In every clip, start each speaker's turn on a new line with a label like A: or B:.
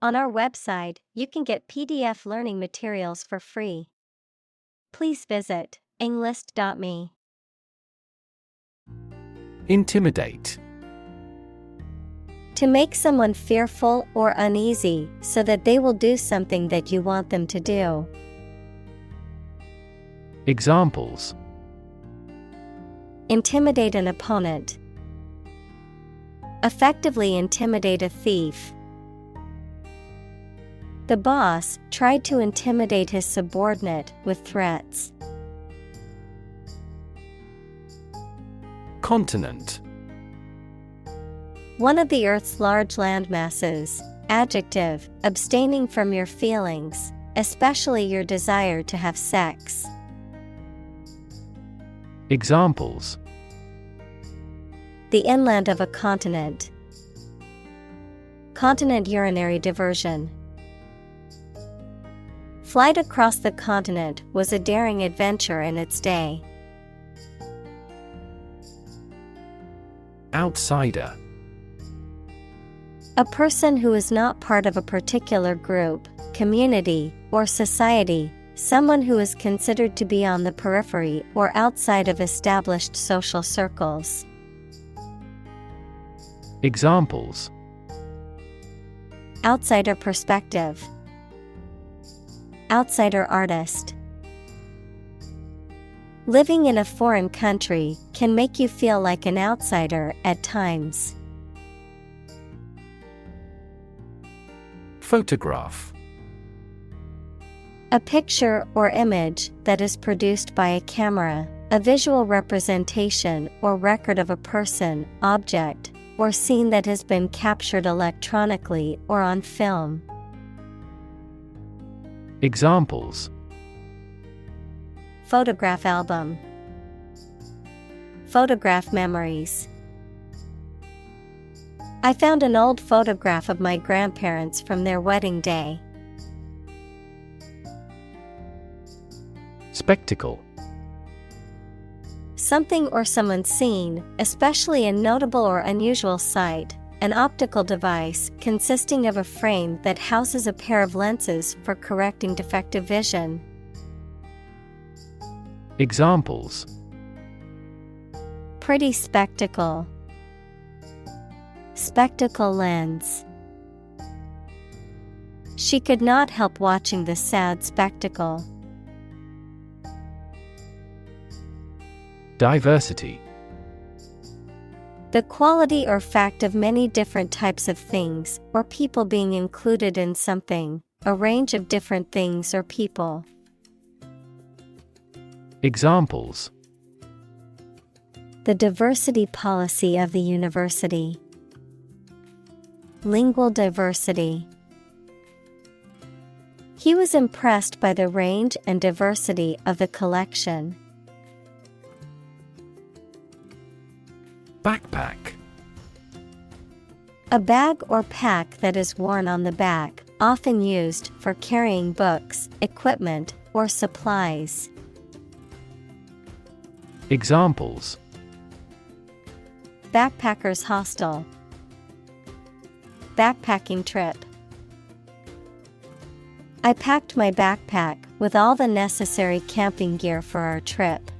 A: On our website, you can get PDF learning materials for free. Please visit englist.me.
B: Intimidate.
A: To make someone fearful or uneasy so that they will do something that you want them to do.
B: Examples:
A: Intimidate an opponent. Effectively intimidate a thief. The boss tried to intimidate his subordinate with threats.
B: Continent.
A: One of the Earth's large landmasses. Adjective, abstaining from your feelings, especially your desire to have sex.
B: Examples:
A: The inland of a continent. Continent urinary diversion. Flight across the continent was a daring adventure in its day.
B: Outsider.
A: A person who is not part of a particular group, community, or society, someone who is considered to be on the periphery or outside of established social circles.
B: Examples:
A: Outsider perspective. Outsider artist. Living in a foreign country can make you feel like an outsider at times.
B: Photograph.
A: A picture or image that is produced by a camera, a visual representation or record of a person, object, or scene that has been captured electronically or on film.
B: Examples:
A: Photograph album. Photograph memories. I found an old photograph of my grandparents from their wedding day.
B: Spectacle.
A: Something or someone seen, especially a notable or unusual sight, an optical device consisting of a frame that houses a pair of lenses for correcting defective vision.
B: Examples:
A: Pretty spectacle. Spectacle lens. She could not help watching the sad spectacle.
B: Diversity.
A: The quality or fact of many different types of things or people being included in something, a range of different things or people.
B: Examples:
A: The diversity policy of the university. Lingual diversity. He was impressed by the range and diversity of the collection.
B: Backpack.
A: A bag or pack that is worn on the back, often used for carrying books, equipment, or supplies.
B: Examples:
A: Backpacker's hostel. Backpacking trip. I packed my backpack with all the necessary camping gear for our trip.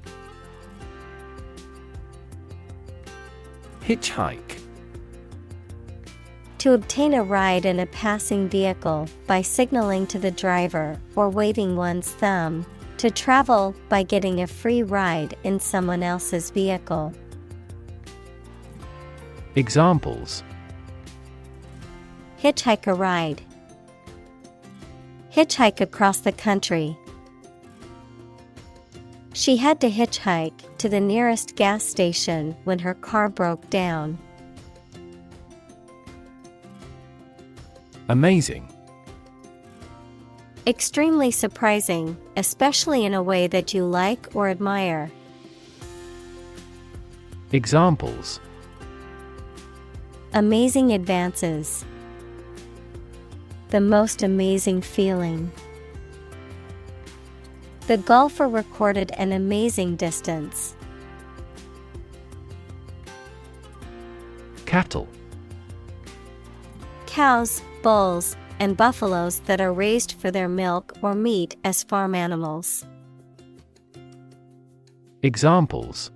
B: Hitchhike.
A: To obtain a ride in a passing vehicle by signaling to the driver or waving one's thumb. To travel by getting a free ride in someone else's vehicle.
B: Examples:
A: Hitchhike a ride. Hitchhike across the country. She had to hitchhike to the nearest gas station when her car broke down.
B: Amazing.
A: Extremely surprising, especially in a way that you like or admire.
B: Examples:
A: Amazing advances. The most amazing feeling. The golfer recorded an amazing distance.
B: Cattle.
A: Cows, bulls, and buffaloes that are raised for their milk or meat as farm animals.
B: Examples: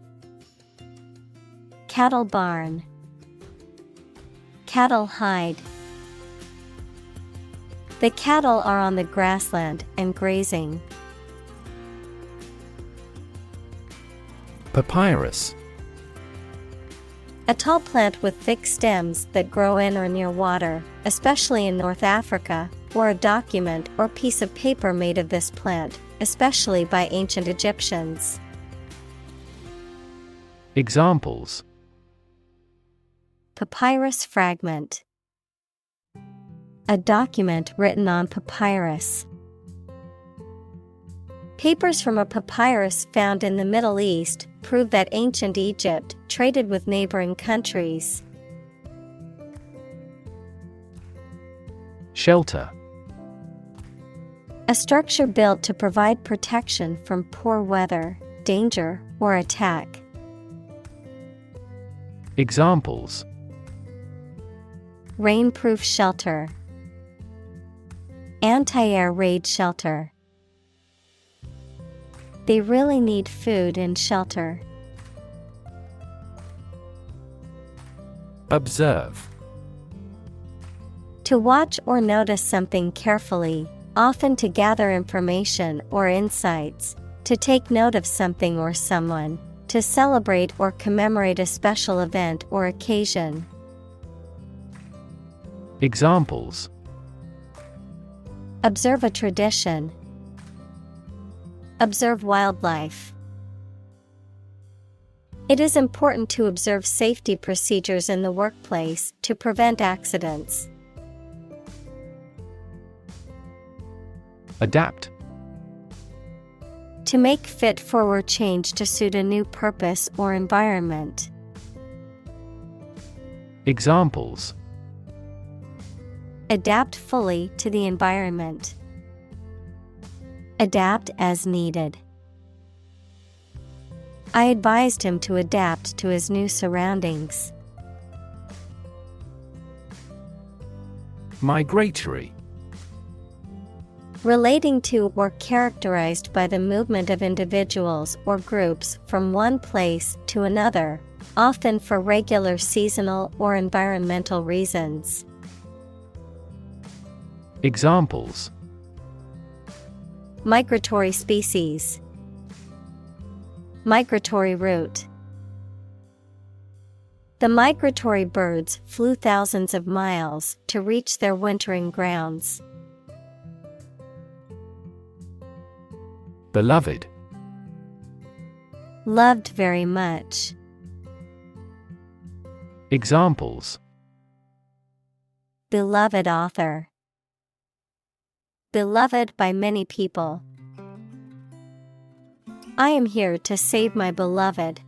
A: Cattle barn, cattle hide. The cattle are on the grassland and grazing.
B: Papyrus.
A: A tall plant with thick stems that grow in or near water, especially in North Africa, or a document or piece of paper made of this plant, especially by ancient Egyptians.
B: Examples:
A: Papyrus fragment. A document written on papyrus. Papers from a papyrus found in the Middle East prove that ancient Egypt traded with neighboring countries.
B: Shelter.
A: A structure built to provide protection from poor weather, danger, or attack.
B: Examples:
A: Rainproof shelter, anti-air raid shelter. They really need food and shelter.
B: Observe.
A: To watch or notice something carefully, often to gather information or insights, to take note of something or someone, to celebrate or commemorate a special event or occasion.
B: Examples:
A: Observe a tradition. Observe wildlife. It is important to observe safety procedures in the workplace to prevent accidents.
B: Adapt.
A: To make fit forward change to suit a new purpose or environment.
B: Examples:
A: Adapt fully to the environment. Adapt as needed. I advised him to adapt to his new surroundings.
B: Migratory.
A: Relating to or characterized by the movement of individuals or groups from one place to another, often for regular seasonal or environmental reasons.
B: Examples:
A: Migratory species. Migratory route. The migratory birds flew thousands of miles to reach their wintering grounds.
B: Beloved.
A: Loved very much.
B: Examples:
A: Beloved author. Beloved by many people. I am here to save my beloved.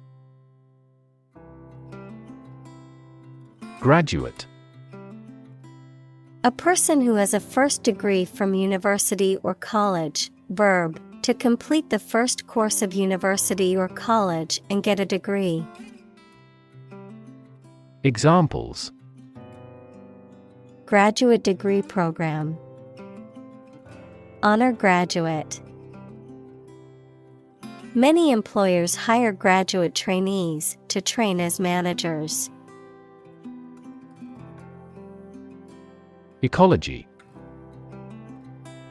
B: Graduate.
A: A person who has a first degree from university or college. Verb, to complete the first course of university or college and get a degree.
B: Examples:
A: Graduate degree program. Honor graduate. Many employers hire graduate trainees to train as managers.
B: Ecology.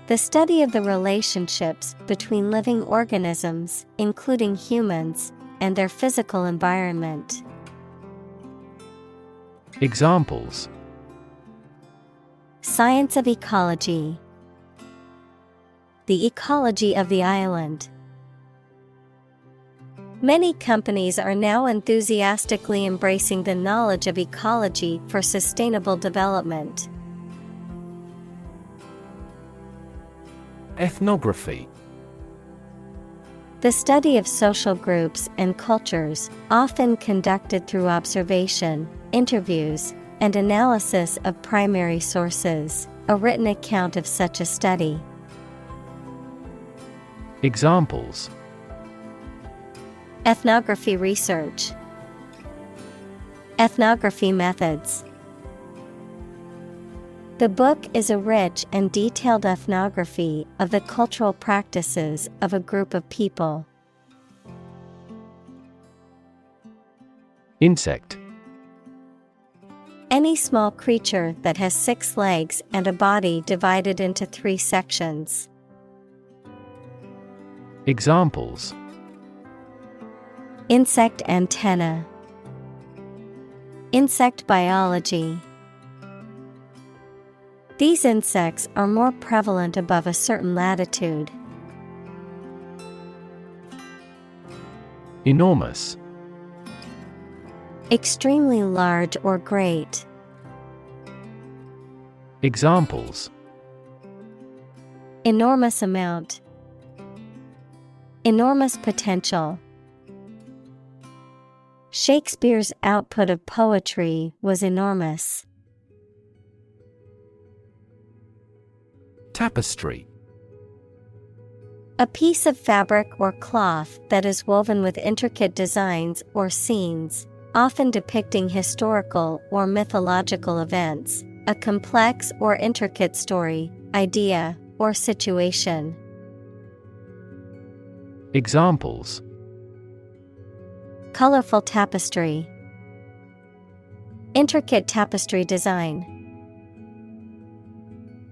A: The study of the relationships between living organisms, including humans, and their physical environment.
B: Examples:
A: Science of ecology. The ecology of the island. Many companies are now enthusiastically embracing the knowledge of ecology for sustainable development.
B: Ethnography.
A: The study of social groups and cultures, often conducted through observation, interviews, and analysis of primary sources, a written account of such a study.
B: Examples:
A: Ethnography research. Ethnography methods. The book is a rich and detailed ethnography of the cultural practices of a group of people.
B: Insect.
A: Any small creature that has 6 legs and a body divided into 3 sections.
B: Examples:
A: Insect antenna. Insect biology. These insects are more prevalent above a certain latitude.
B: Enormous.
A: Extremely large or great.
B: Examples:
A: Enormous amount. Enormous potential. Shakespeare's output of poetry was enormous.
B: Tapestry.
A: A piece of fabric or cloth that is woven with intricate designs or scenes, often depicting historical or mythological events, a complex or intricate story, idea, or situation.
B: Examples:
A: Colorful tapestry. Intricate tapestry design.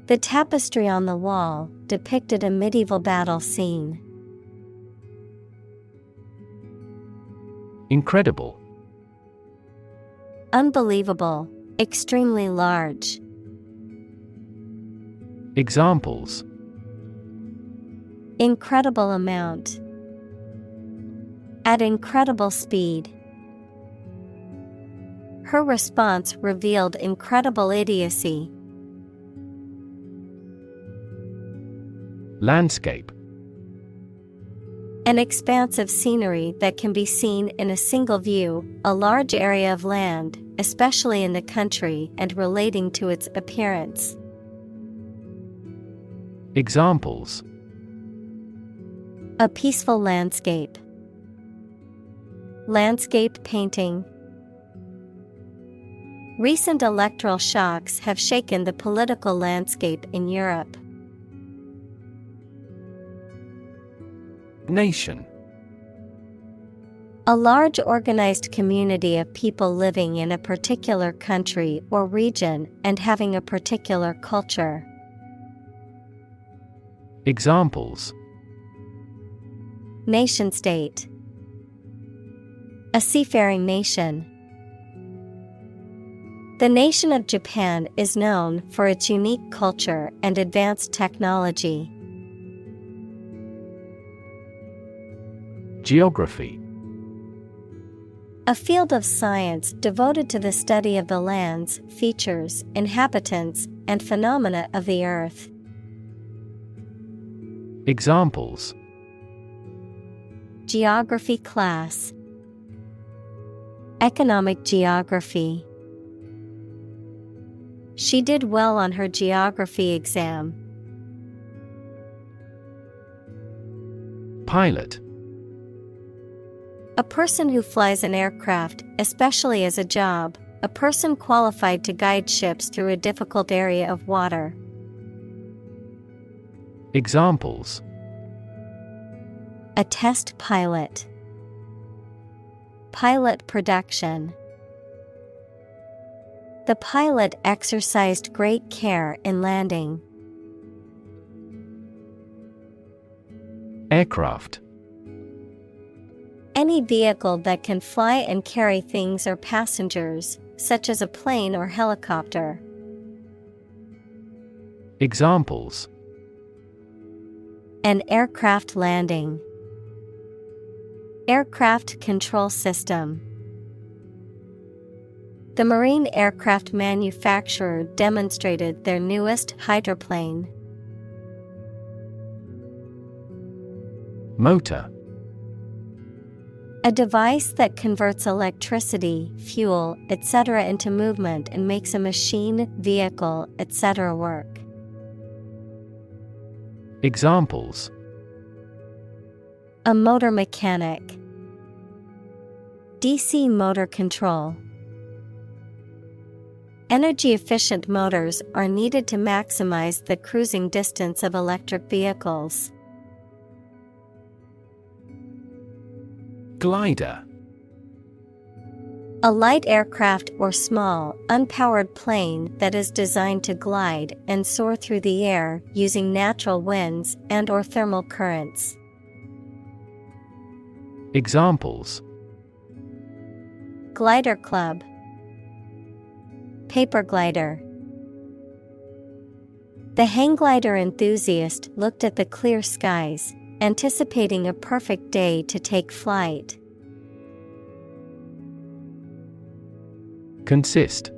A: The tapestry on the wall depicted a medieval battle scene.
B: Incredible.
A: Unbelievable, extremely large.
B: Examples:
A: Incredible amount. At incredible speed. Her response revealed incredible idiocy.
B: Landscape.
A: An expanse of scenery that can be seen in a single view, a large area of land, especially in the country and relating to its appearance.
B: Examples:
A: A peaceful landscape. Landscape painting. Recent electoral shocks have shaken the political landscape in Europe.
B: Nation.
A: A large organized community of people living in a particular country or region and having a particular culture.
B: Examples:
A: Nation-state. A seafaring nation. The nation of Japan is known for its unique culture and advanced technology.
B: Geography.
A: A field of science devoted to the study of the lands, features, inhabitants, and phenomena of the earth.
B: Examples:
A: Geography class. Economic geography. She did well on her geography exam.
B: Pilot.
A: A person who flies an aircraft, especially as a job, a person qualified to guide ships through a difficult area of water.
B: Examples:
A: A test pilot. Pilot production. The pilot exercised great care in landing.
B: Aircraft.
A: Any vehicle that can fly and carry things or passengers, such as a plane or helicopter.
B: Examples:
A: An aircraft landing. Aircraft control system. The marine aircraft manufacturer demonstrated their newest hydroplane.
B: Motor.
A: A device that converts electricity, fuel, etc. into movement and makes a machine, vehicle, etc. work.
B: Examples:
A: A motor mechanic. DC motor control. Energy-efficient motors are needed to maximize the cruising distance of electric vehicles.
B: Glider.
A: A light aircraft or small, unpowered plane that is designed to glide and soar through the air using natural winds and/or thermal currents.
B: Examples:
A: Glider club, paper glider. The hang glider enthusiast looked at the clear skies, anticipating a perfect day to take flight.
B: Consist.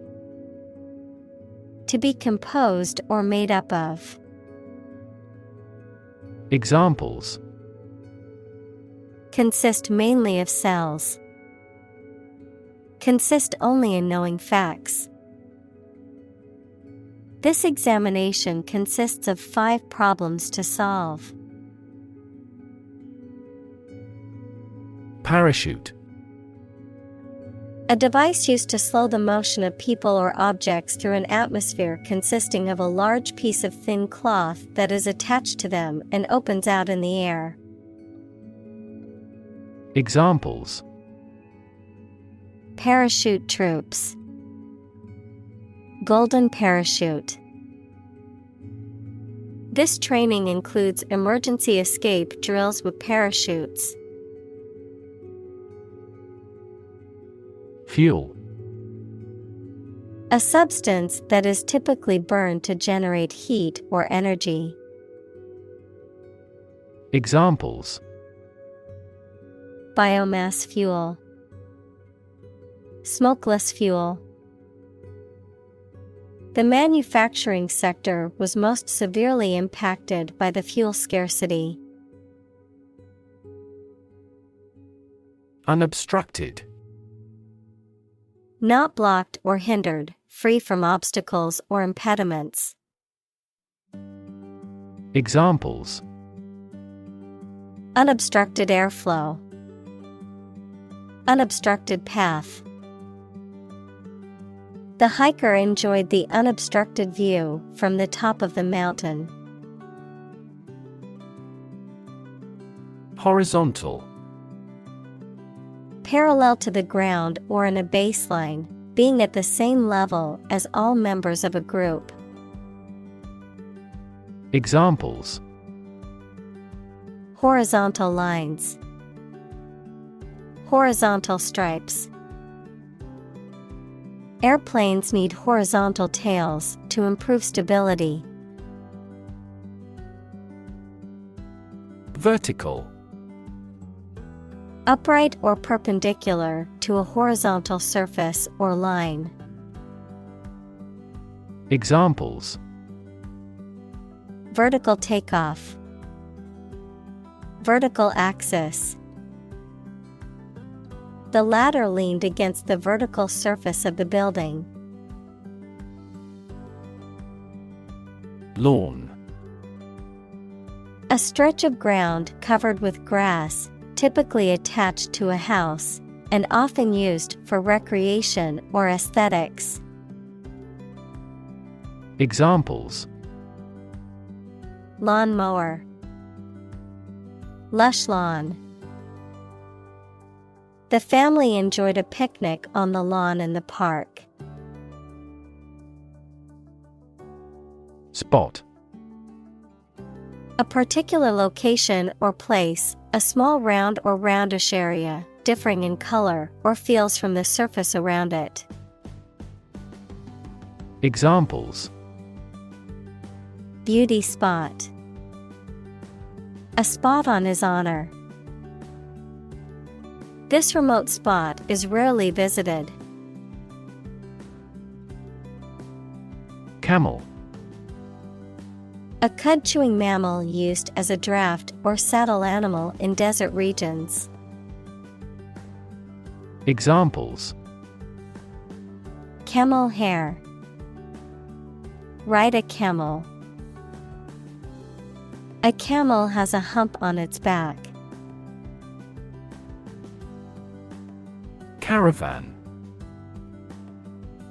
A: To be composed or made up of.
B: Examples:
A: Consist mainly of cells. Consist only in knowing facts. This examination consists of 5 problems to solve.
B: Parachute.
A: A device used to slow the motion of people or objects through an atmosphere consisting of a large piece of thin cloth that is attached to them and opens out in the air.
B: Examples:
A: Parachute troops. Golden parachute. This training includes emergency escape drills with parachutes.
B: Fuel.
A: A substance that is typically burned to generate heat or energy.
B: Examples:
A: Biomass fuel. Smokeless fuel. The manufacturing sector was most severely impacted by the fuel scarcity.
B: Unobstructed.
A: Not blocked or hindered, free from obstacles or impediments.
B: Examples:
A: Unobstructed airflow. Unobstructed path. The hiker enjoyed the unobstructed view from the top of the mountain.
B: Horizontal.
A: Parallel to the ground or in a baseline, being at the same level as all members of a group.
B: Examples:
A: Horizontal lines. Horizontal stripes. Airplanes need horizontal tails to improve stability.
B: Vertical.
A: Upright or perpendicular to a horizontal surface or line.
B: Examples:
A: Vertical takeoff. Vertical axis. The ladder leaned against the vertical surface of the building.
B: Lawn.
A: A stretch of ground covered with grass, typically attached to a house, and often used for recreation or aesthetics.
B: Examples:
A: Lawn mower. Lush lawn. The family enjoyed a picnic on the lawn in the park.
B: Spot.
A: A particular location or place, a small round or roundish area, differing in color or feels from the surface around it.
B: Examples:
A: Beauty spot. A spot on his honor. This remote spot is rarely visited.
B: Camel.
A: A cud-chewing mammal used as a draft or saddle animal in desert regions.
B: Examples:
A: Camel hair. Ride a camel. A camel has a hump on its back.
B: Caravan.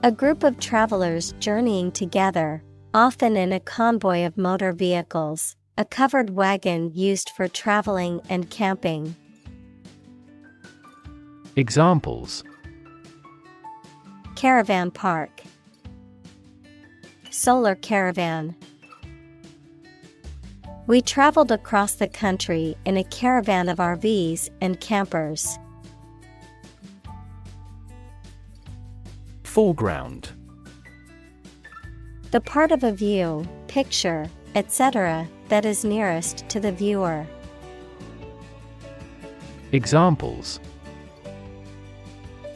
A: A group of travelers journeying together, often in a convoy of motor vehicles, a covered wagon used for traveling and camping.
B: Examples:
A: Caravan park, solar caravan. We traveled across the country in a caravan of RVs and campers.
B: Foreground.
A: The part of a view, picture, etc. that is nearest to the viewer.
B: Examples: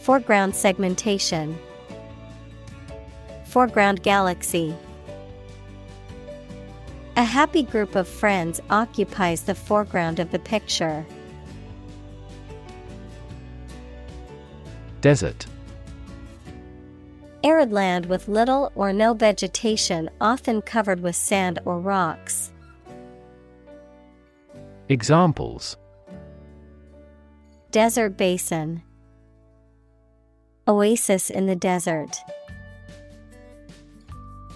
A: Foreground segmentation, foreground galaxy. A happy group of friends occupies the foreground of the picture.
B: Desert.
A: Arid land with little or no vegetation, often covered with sand or rocks.
B: Examples:
A: Desert basin, oasis in the desert.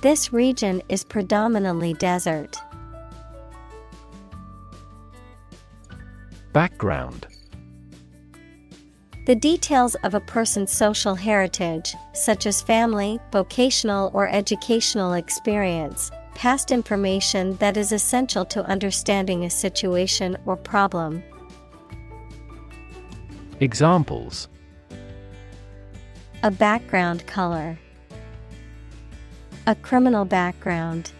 A: This region is predominantly desert.
B: Background.
A: The details of a person's social heritage, such as family, vocational or educational experience, past information that is essential to understanding a situation or problem.
B: Examples:
A: A background color, a criminal background.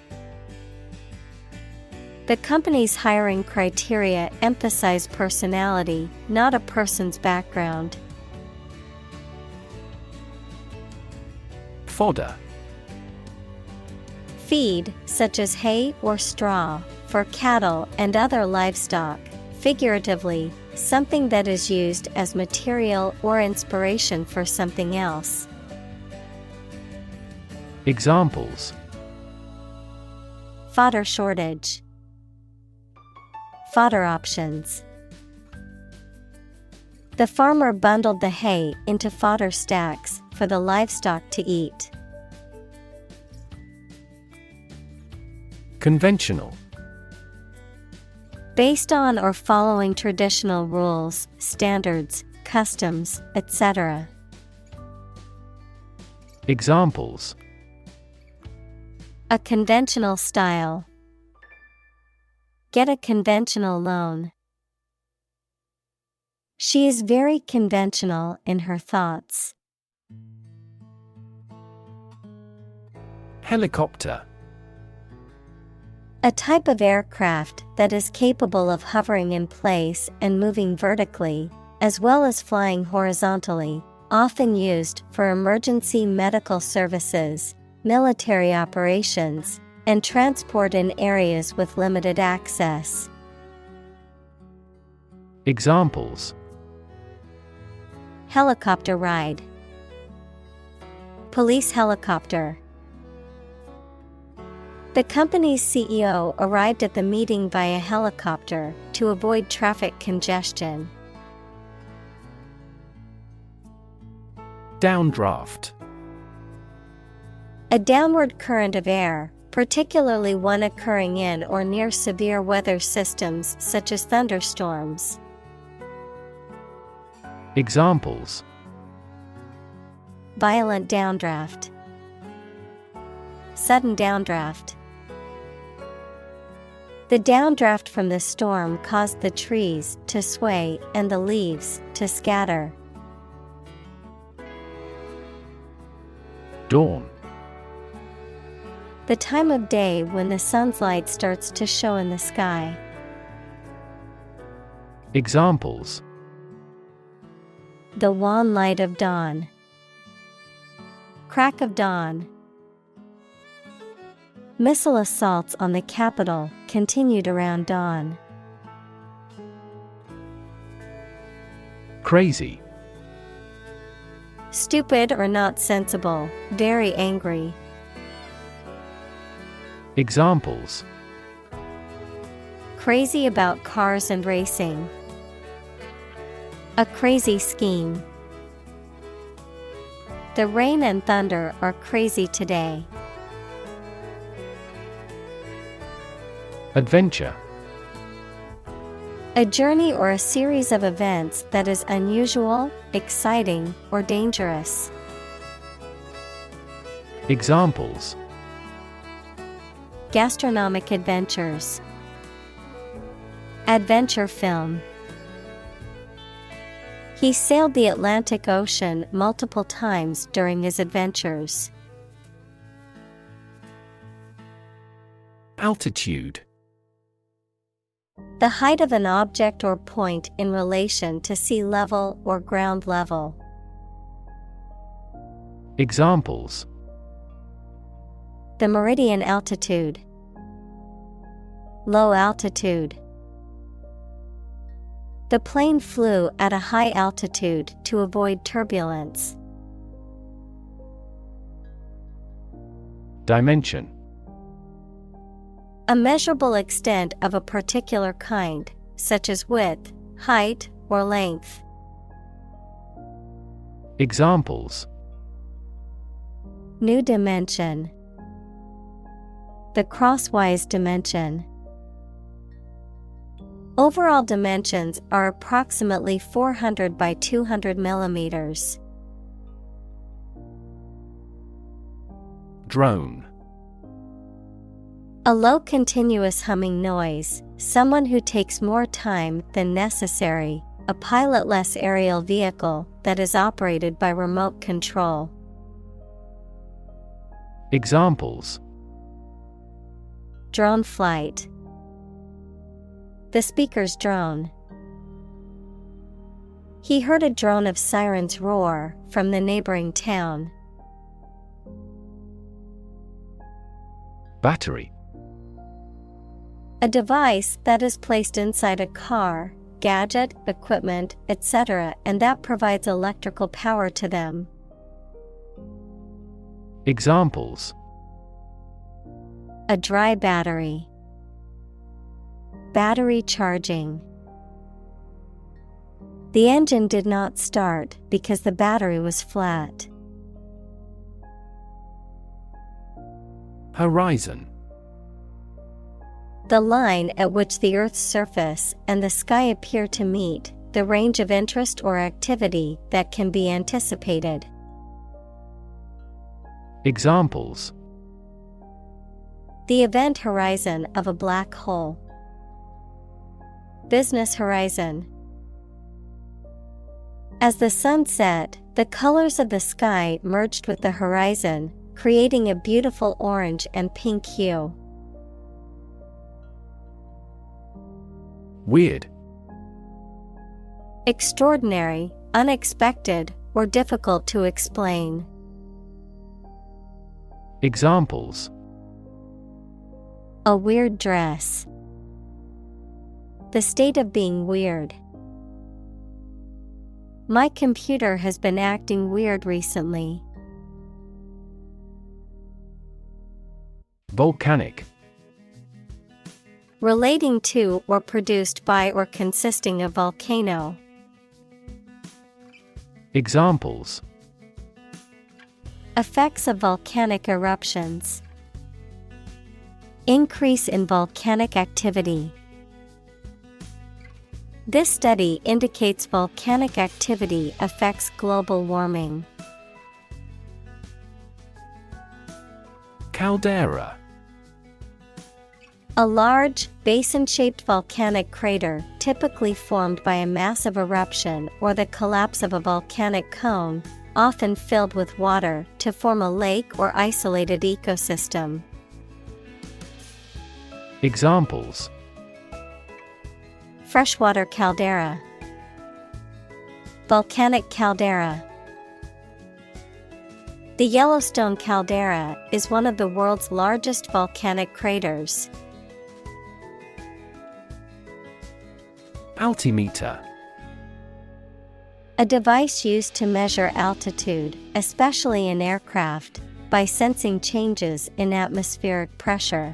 A: The company's hiring criteria emphasize personality, not a person's background.
B: Fodder.
A: Feed, such as hay or straw, for cattle and other livestock. Figuratively, something that is used as material or inspiration for something else.
B: Examples:
A: Fodder shortage, fodder options. The farmer bundled the hay into fodder stacks for the livestock to eat.
B: Conventional.
A: Based on or following traditional rules, standards, customs, etc.
B: Examples:
A: A conventional style. Get a conventional loan. She is very conventional in her thoughts.
B: Helicopter.
A: A type of aircraft that is capable of hovering in place and moving vertically, as well as flying horizontally, often used for emergency medical services, military operations, and transport in areas with limited access.
B: Examples:
A: Helicopter ride, police helicopter. The company's CEO arrived at the meeting via helicopter to avoid traffic congestion.
B: Downdraft.
A: A downward current of air, particularly one occurring in or near severe weather systems such as thunderstorms.
B: Examples:
A: Violent downdraft, sudden downdraft. The downdraft from the storm caused the trees to sway and the leaves to scatter.
B: Dawn.
A: The time of day when the sun's light starts to show in the sky.
B: Examples:
A: The wan light of dawn, crack of dawn. Missile assaults on the capital continued around dawn.
B: Crazy.
A: Stupid or not sensible, very angry.
B: Examples:
A: Crazy about cars and racing. A crazy scheme. The rain and thunder are crazy today.
B: Adventure.
A: A journey or a series of events that is unusual, exciting, or dangerous.
B: Examples:
A: Gastronomic adventures. Adventure film. He sailed the Atlantic Ocean multiple times during his adventures.
B: Altitude.
A: The height of an object or point in relation to sea level or ground level.
B: Examples:
A: The meridian altitude. Low altitude. The plane flew at a high altitude to avoid turbulence.
B: Dimension.
A: A measurable extent of a particular kind, such as width, height, or length.
B: Examples:
A: New dimension. The crosswise dimension. Overall dimensions are approximately 400 by 200 millimeters.
B: Drone.
A: A low continuous humming noise, someone who takes more time than necessary, a pilotless aerial vehicle that is operated by remote control.
B: Examples:
A: Drone flight. The speaker's drone. He heard a drone of sirens roar from the neighboring town.
B: Battery.
A: A device that is placed inside a car, gadget, equipment, etc., and that provides electrical power to them.
B: Examples:
A: A dry battery. Battery charging. The engine did not start because the battery was flat.
B: Horizon.
A: The line at which the Earth's surface and the sky appear to meet, the range of interest or activity that can be anticipated.
B: Examples:
A: The event horizon of a black hole. Business horizon. As the sun set, the colors of the sky merged with the horizon, creating a beautiful orange and pink hue.
B: Weird.
A: Extraordinary, unexpected, or difficult to explain.
B: Examples:
A: A weird dress. The state of being weird. My computer has been acting weird recently.
B: Volcanic.
A: Relating to or produced by or consisting of volcano.
B: Examples:
A: Effects of volcanic eruptions. Increase in volcanic activity. This study indicates volcanic activity affects global warming.
B: Caldera.
A: A large, basin-shaped volcanic crater typically formed by a massive eruption or the collapse of a volcanic cone, often filled with water to form a lake or isolated ecosystem.
B: Examples:
A: Freshwater caldera. Volcanic caldera. The Yellowstone caldera is one of the world's largest volcanic craters.
B: Altimeter.
A: A device used to measure altitude, especially in aircraft, by sensing changes in atmospheric pressure.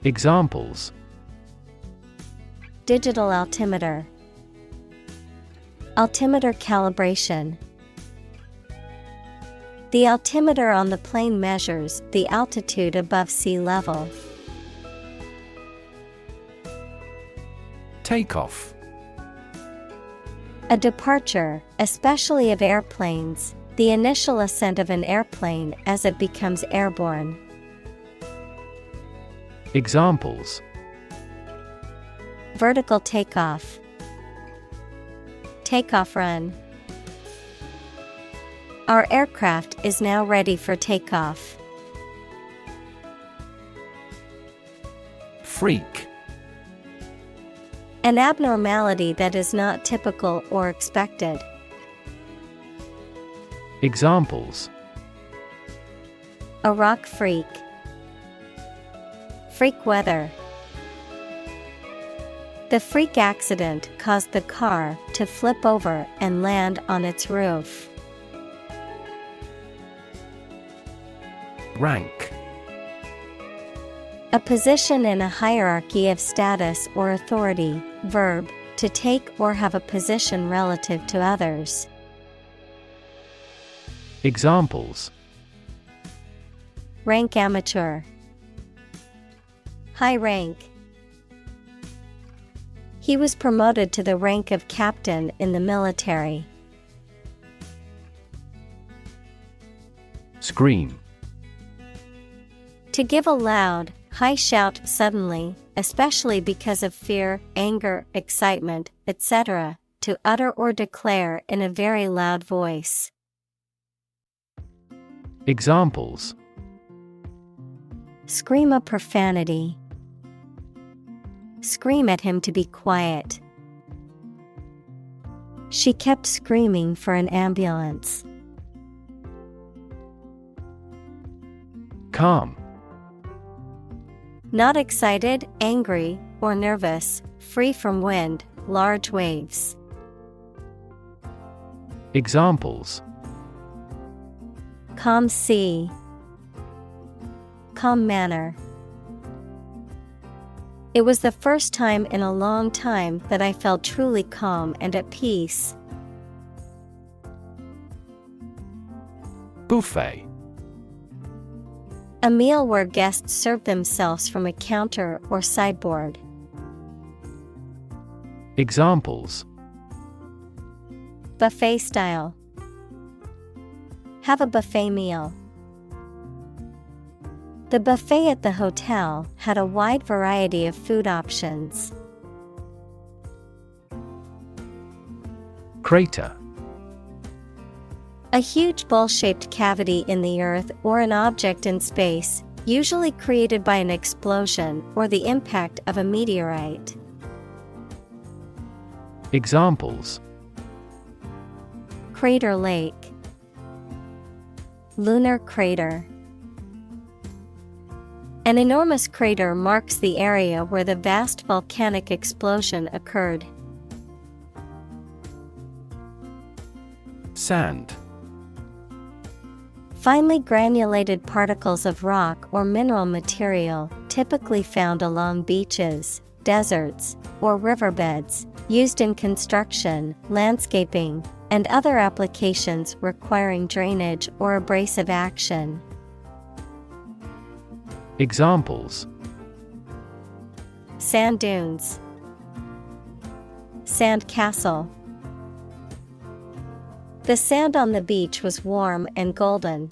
B: Examples:
A: Digital altimeter. Altimeter calibration. The altimeter on the plane measures the altitude above sea level.
B: Takeoff.
A: A departure, especially of airplanes, the initial ascent of an airplane as it becomes airborne.
B: Examples:
A: Vertical takeoff. Takeoff run. Our aircraft is now ready for takeoff.
B: Freak.
A: An abnormality that is not typical or expected.
B: Examples:
A: A rock freak. Freak weather. The freak accident caused the car to flip over and land on its roof.
B: Rank.
A: A position in a hierarchy of status or authority. Verb, to take or have a position relative to others.
B: Examples:
A: Rank amateur. High rank. He was promoted to the rank of captain in the military.
B: Scream.
A: To give a loud, high shout suddenly, especially because of fear, anger, excitement, etc., to utter or declare in a very loud voice.
B: Examples:
A: Scream a profanity. Scream at him to be quiet. She kept screaming for an ambulance.
B: Calm.
A: Not excited, angry, or nervous, free from wind, large waves.
B: Examples:
A: Calm sea. Calm manner. It was the first time in a long time that I felt truly calm and at peace.
B: Buffet.
A: A meal where guests serve themselves from a counter or sideboard.
B: Examples:
A: Buffet style. Have a buffet meal. The buffet at the hotel had a wide variety of food options.
B: Crater.
A: A huge bowl-shaped cavity in the earth or an object in space, usually created by an explosion or the impact of a meteorite.
B: Examples:
A: Crater lake. Lunar crater. An enormous crater marks the area where the vast volcanic explosion occurred.
B: Sand.
A: Finely granulated particles of rock or mineral material, typically found along beaches, deserts, or riverbeds, used in construction, landscaping, and other applications requiring drainage or abrasive action.
B: Examples:
A: Sand dunes. Sand castle. The sand on the beach was warm and golden.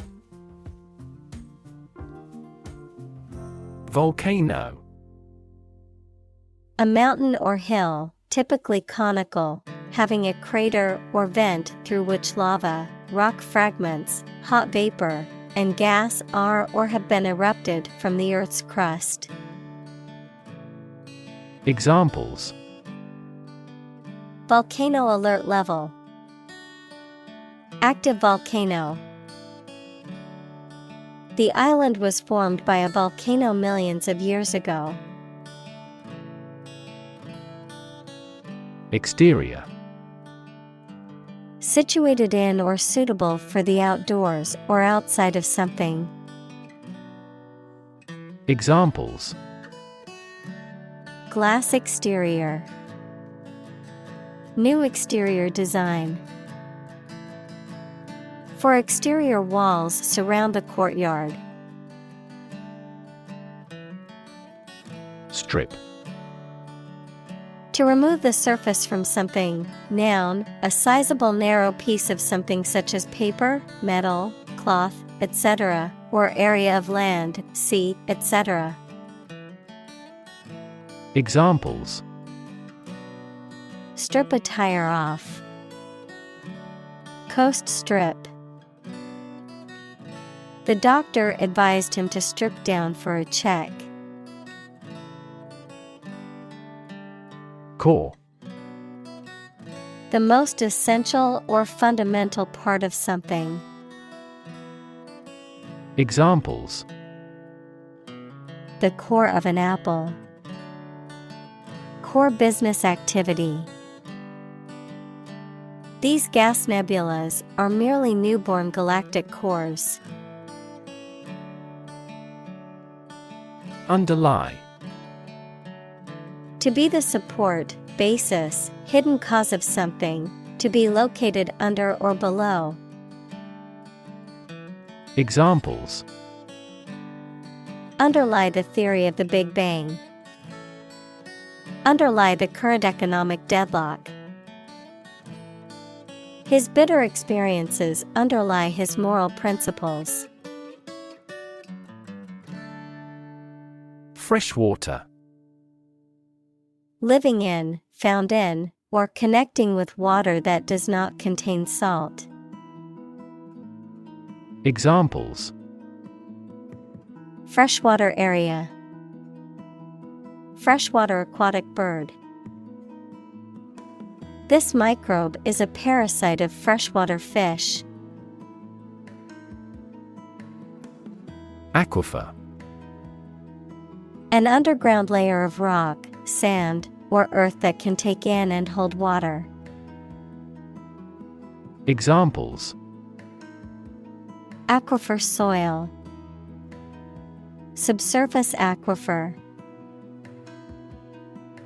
B: Volcano.
A: A mountain or hill, typically conical, having a crater or vent through which lava, rock fragments, hot vapor, and gas are or have been erupted from the Earth's crust.
B: Examples:
A: Volcano alert level. Active volcano. The island was formed by a volcano millions of years ago.
B: Exterior.
A: Situated in or suitable for the outdoors or outside of something.
B: Examples:
A: Glass exterior. New exterior design. For exterior walls surround the courtyard.
B: Strip.
A: To remove the surface from something. Noun, a sizable narrow piece of something such as paper, metal, cloth, etc., or area of land, sea, etc.
B: Examples:
A: Strip a tire off. Coast strip. The doctor advised him to strip down for a check.
B: Core.
A: The most essential or fundamental part of something.
B: Examples:
A: The core of an apple. Core business activity. These gas nebulas are merely newborn galactic cores.
B: Underlie.
A: To be the support, basis, hidden cause of something, to be located under or below.
B: Examples:
A: Underlie the theory of the Big Bang. Underlie the current economic deadlock. His bitter experiences underlie his moral principles.
B: Freshwater.
A: Living in, found in, or connecting with water that does not contain salt.
B: Examples:
A: Freshwater area. Freshwater aquatic bird. This microbe is a parasite of freshwater fish.
B: Aquifer.
A: An underground layer of rock, sand, or earth that can take in and hold water.
B: Examples:
A: Aquifer soil. Subsurface aquifer.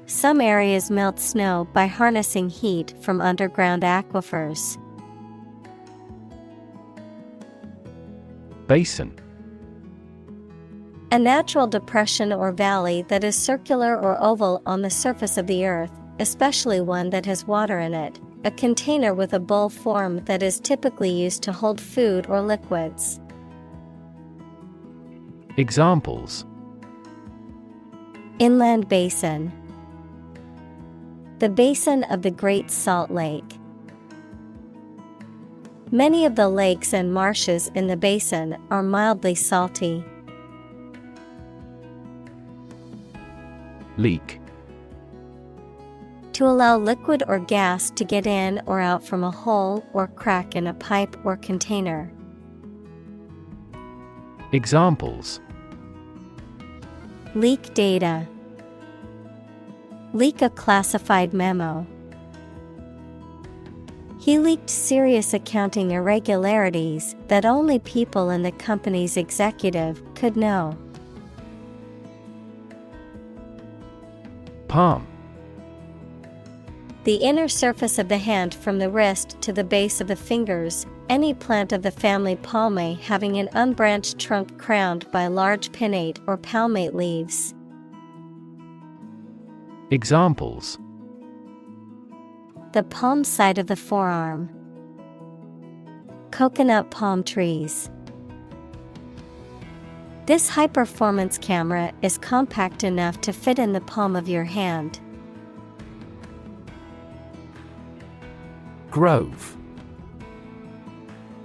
A: Some areas melt snow by harnessing heat from underground aquifers.
B: Basin.
A: A natural depression or valley that is circular or oval on the surface of the earth, especially one that has water in it. A container with a bowl form that is typically used to hold food or liquids.
B: Examples:
A: Inland basin. The basin of the Great Salt Lake. Many of the lakes and marshes in the basin are mildly salty.
B: Leak.
A: To allow liquid or gas to get in or out from a hole or crack in a pipe or container.
B: Examples:
A: Leak data. Leak a classified memo. He leaked serious accounting irregularities that only people in the company's executive could know.
B: Palm.
A: The inner surface of the hand from the wrist to the base of the fingers, any plant of the family Palmae having an unbranched trunk crowned by large pinnate or palmate leaves.
B: Examples:
A: The palm side of the forearm. Coconut palm trees. This high-performance camera is compact enough to fit in the palm of your hand.
B: Grove.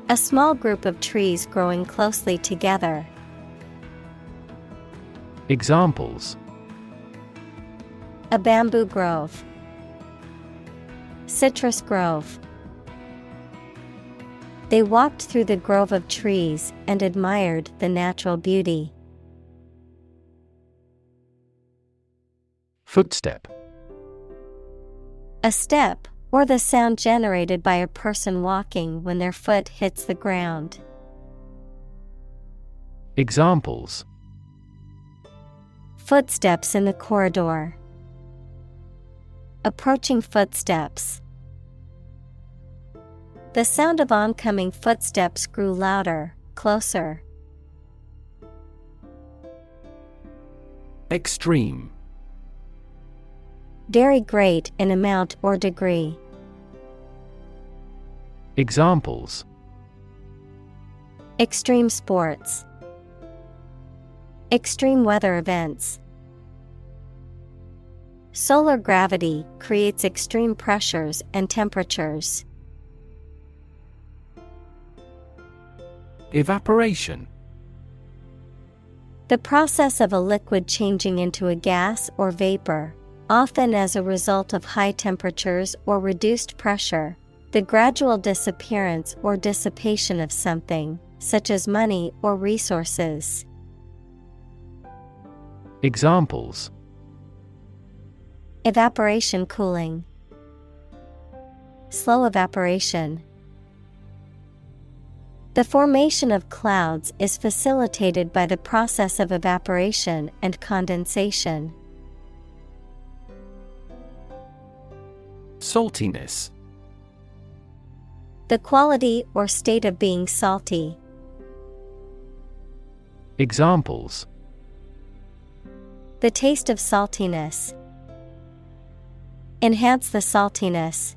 A: A small group of trees growing closely together.
B: Examples:
A: A bamboo grove. Citrus grove. They walked through the grove of trees and admired the natural beauty.
B: Footstep.
A: A step, or the sound generated by a person walking when their foot hits the ground.
B: Examples:
A: Footsteps in the corridor. Approaching footsteps. The sound of oncoming footsteps grew louder, closer.
B: Extreme.
A: Very great in amount or degree.
B: Examples:
A: Extreme sports. Extreme weather events. Solar gravity creates extreme pressures and temperatures.
B: Evaporation.
A: The process of a liquid changing into a gas or vapor, often as a result of high temperatures or reduced pressure. The gradual disappearance or dissipation of something, such as money or resources.
B: Examples:
A: Evaporation cooling. Slow evaporation. The formation of clouds is facilitated by the process of evaporation and condensation.
B: Saltiness.
A: The quality or state of being salty.
B: Examples:
A: The taste of saltiness. Enhance the saltiness.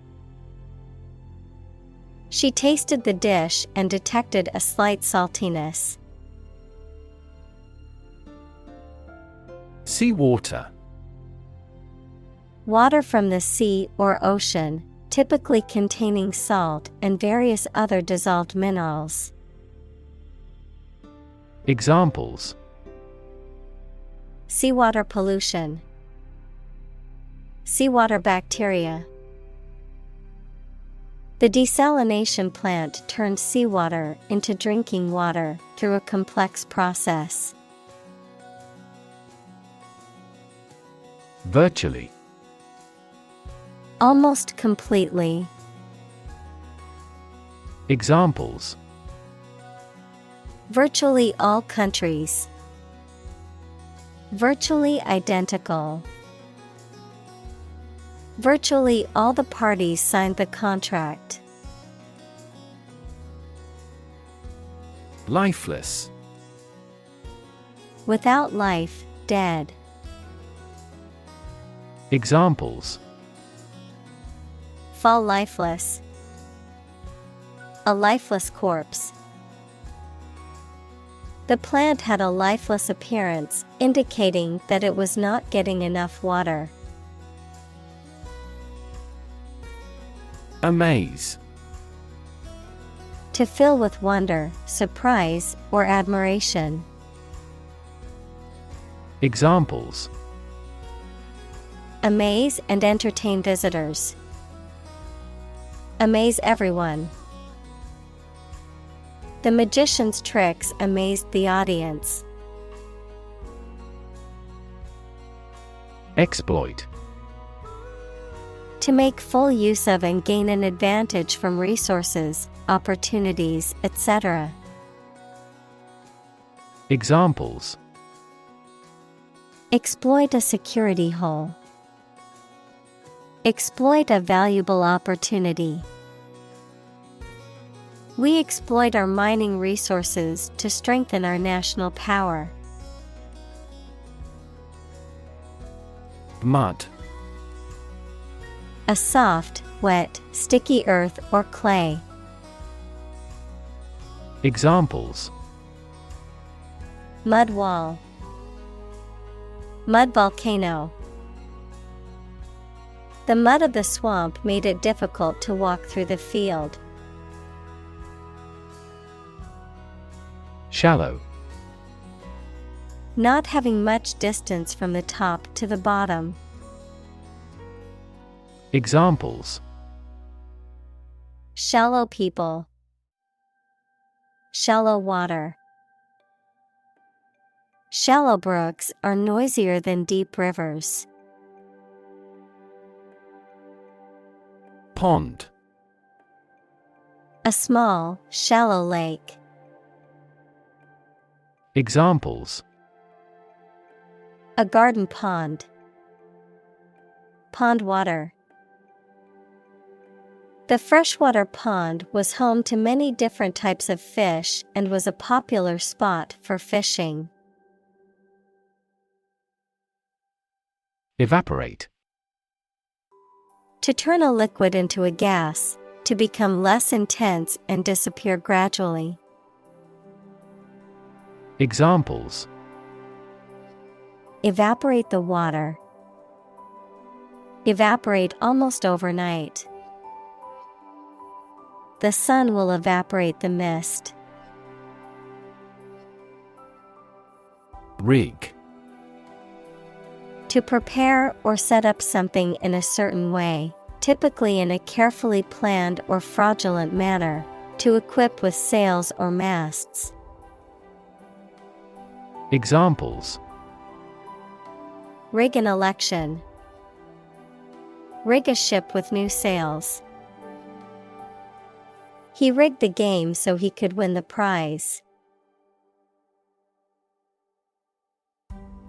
A: She tasted the dish and detected a slight saltiness.
B: Seawater.
A: Water from the sea or ocean, typically containing salt and various other dissolved minerals.
B: Examples:
A: Seawater pollution. Seawater bacteria. The desalination plant turned seawater into drinking water through a complex process.
B: Virtually.
A: Almost completely.
B: Examples:
A: Virtually all countries. Virtually identical. Virtually all the parties signed the contract.
B: Lifeless.
A: Without life, dead.
B: Examples:
A: Fall lifeless. A lifeless corpse. The plant had a lifeless appearance, indicating that it was not getting enough water.
B: Amaze.
A: To fill with wonder, surprise, or admiration.
B: Examples:
A: Amaze and entertain visitors. Amaze everyone. The magician's tricks amazed the audience.
B: Exploit.
A: To make full use of and gain an advantage from resources, opportunities, etc.
B: Examples:
A: Exploit a security hole. Exploit a valuable opportunity. We exploit our mining resources to strengthen our national power.
B: Mud.
A: A soft, wet, sticky earth or clay.
B: Examples:
A: Mud wall. Mud volcano. The mud of the swamp made it difficult to walk through the field.
B: Shallow.
A: Not having much distance from the top to the bottom.
B: Examples:
A: Shallow people. Shallow water. Shallow brooks are noisier than deep rivers.
B: Pond.
A: A small, shallow lake.
B: Examples:
A: A garden pond. Pond water. The freshwater pond was home to many different types of fish and was a popular spot for fishing.
B: Evaporate.
A: To turn a liquid into a gas, to become less intense and disappear gradually.
B: Examples:
A: Evaporate the water. Evaporate almost overnight. The sun will evaporate the mist.
B: Rig.
A: To prepare or set up something in a certain way, typically in a carefully planned or fraudulent manner, to equip with sails or masts.
B: Examples:
A: Rig an election. Rig a ship with new sails. He rigged the game so he could win the prize.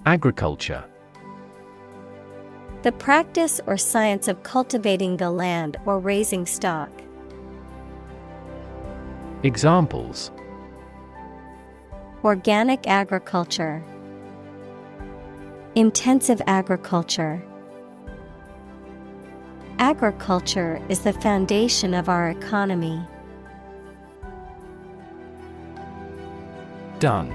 B: Agriculture.
A: The practice or science of cultivating the land or raising stock.
B: Examples:
A: Organic agriculture. Intensive agriculture. Agriculture is the foundation of our economy.
B: Dun.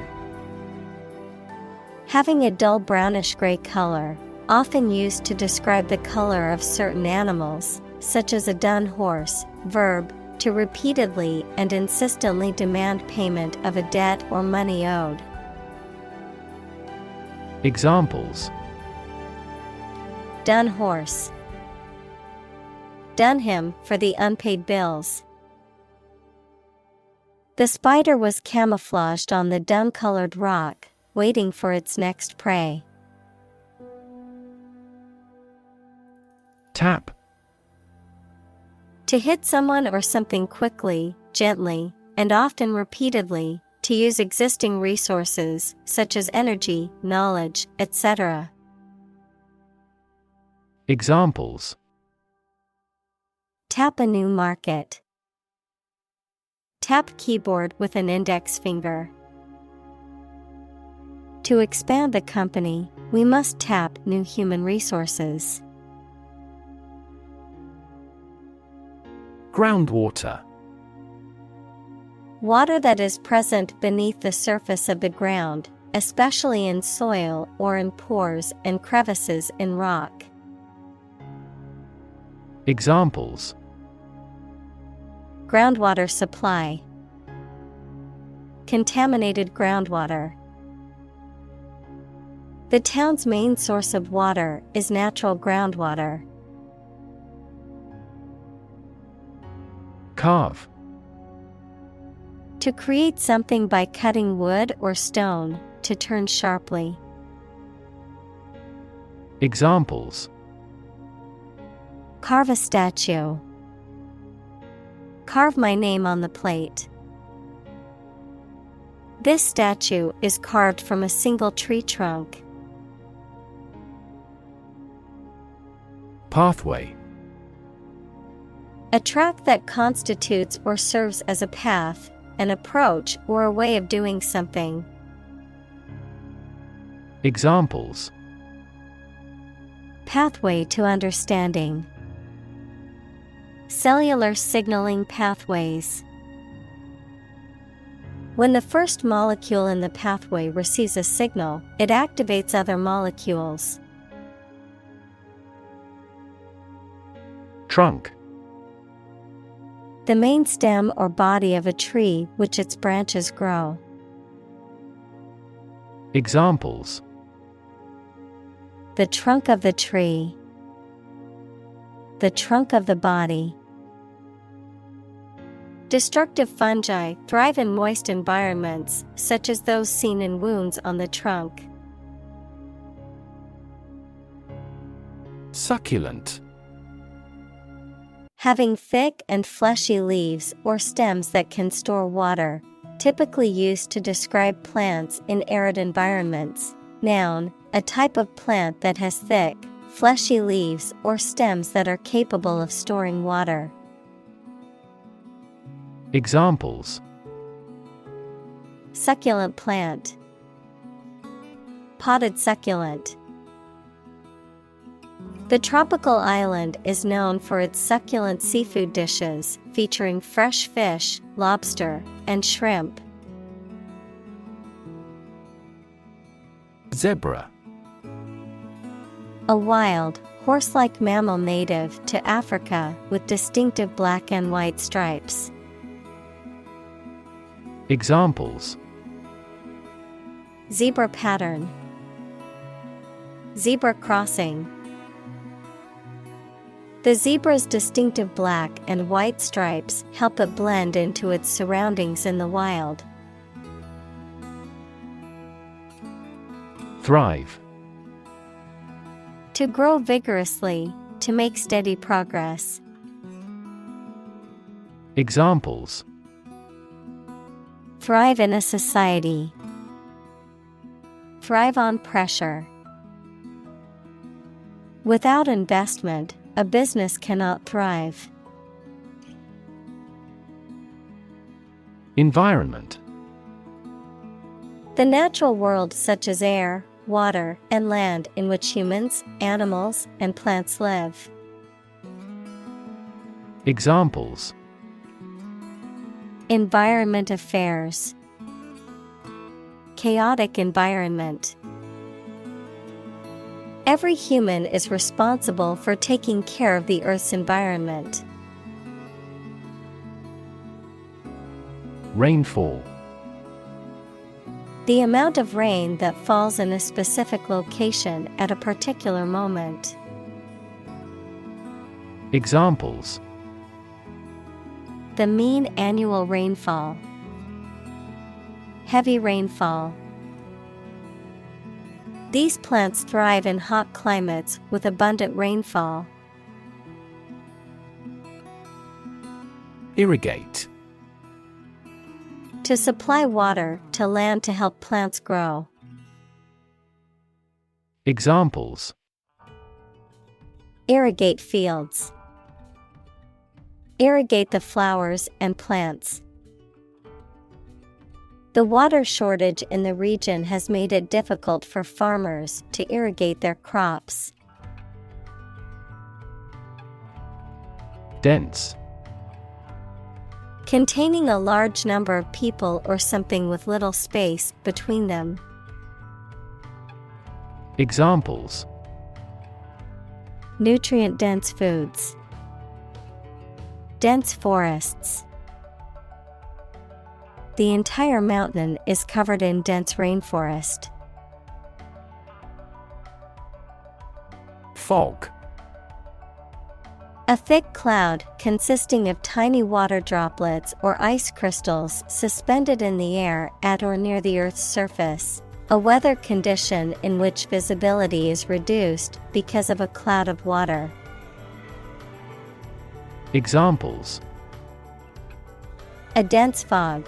A: Having a dull brownish-gray color, often used to describe the color of certain animals, such as a dun horse. Verb, to repeatedly and insistently demand payment of a debt or money owed.
B: Examples:
A: Dun horse. Dun him for the unpaid bills. The spider was camouflaged on the dun-colored rock, waiting for its next prey.
B: Tap.
A: To hit someone or something quickly, gently, and often repeatedly, to use existing resources, such as energy, knowledge, etc.
B: Examples:
A: Tap a new market. Tap keyboard with an index finger. To expand the company, we must tap new human resources.
B: Groundwater.
A: Water that is present beneath the surface of the ground, especially in soil or in pores and crevices in rock.
B: Examples:
A: Groundwater supply. Contaminated groundwater. The town's main source of water is natural groundwater.
B: Carve.
A: To create something by cutting wood or stone, to turn sharply.
B: Examples:
A: Carve a statue. Carve my name on the plate. This statue is carved from a single tree trunk.
B: Pathway.
A: A track that constitutes or serves as a path, an approach or a way of doing something.
B: Examples:
A: Pathway to understanding. Cellular signaling pathways. When the first molecule in the pathway receives a signal, it activates other molecules.
B: Trunk.
A: The main stem or body of a tree which its branches grow.
B: Examples:
A: The trunk of the tree. The trunk of the body. Destructive fungi thrive in moist environments, such as those seen in wounds on the trunk.
B: Succulent.
A: Having thick and fleshy leaves or stems that can store water, typically used to describe plants in arid environments. Noun, a type of plant that has thick, fleshy leaves or stems that are capable of storing water.
B: Examples:
A: succulent plant, potted succulent. The tropical island is known for its succulent seafood dishes featuring fresh fish, lobster, and shrimp.
B: Zebra.
A: A wild, horse-like mammal native to Africa with distinctive black and white stripes.
B: Examples:
A: zebra pattern, zebra crossing. The zebra's distinctive black and white stripes help it blend into its surroundings in the wild.
B: Thrive.
A: To grow vigorously, to make steady progress.
B: Examples:
A: thrive in a society, thrive on pressure. Without investment, a business cannot thrive.
B: Environment.
A: The natural world such as air, water, and land in which humans, animals, and plants live.
B: Examples:
A: environment affairs, chaotic environment. Every human is responsible for taking care of the Earth's environment.
B: Rainfall.
A: The amount of rain that falls in a specific location at a particular moment.
B: Examples:
A: the mean annual rainfall, heavy rainfall. These plants thrive in hot climates with abundant rainfall.
B: Irrigate.
A: To supply water to land to help plants grow.
B: Examples:
A: irrigate fields, irrigate the flowers and plants. The water shortage in the region has made it difficult for farmers to irrigate their crops.
B: Dense.
A: Containing a large number of people or something with little space between them.
B: Examples:
A: nutrient-dense foods, dense forests. The entire mountain is covered in dense rainforest.
B: Fog.
A: A thick cloud consisting of tiny water droplets or ice crystals suspended in the air at or near the Earth's surface. A weather condition in which visibility is reduced because of a cloud of water.
B: Examples:
A: a dense fog,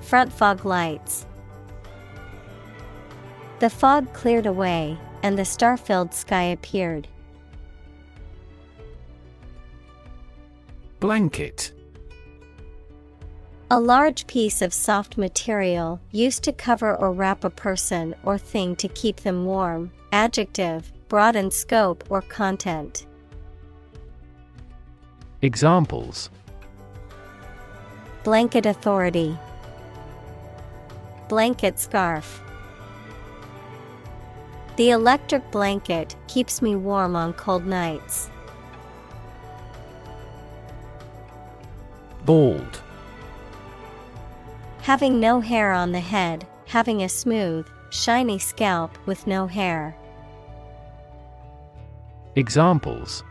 A: front fog lights. The fog cleared away, and the star-filled sky appeared.
B: Blanket.
A: A large piece of soft material used to cover or wrap a person or thing to keep them warm. Adjective, broad in scope or content.
B: Examples:
A: blanket authority, blanket scarf. The electric blanket keeps me warm on cold nights.
B: Bald.
A: Having no hair on the head, having a smooth, shiny scalp with no hair.
B: Examples: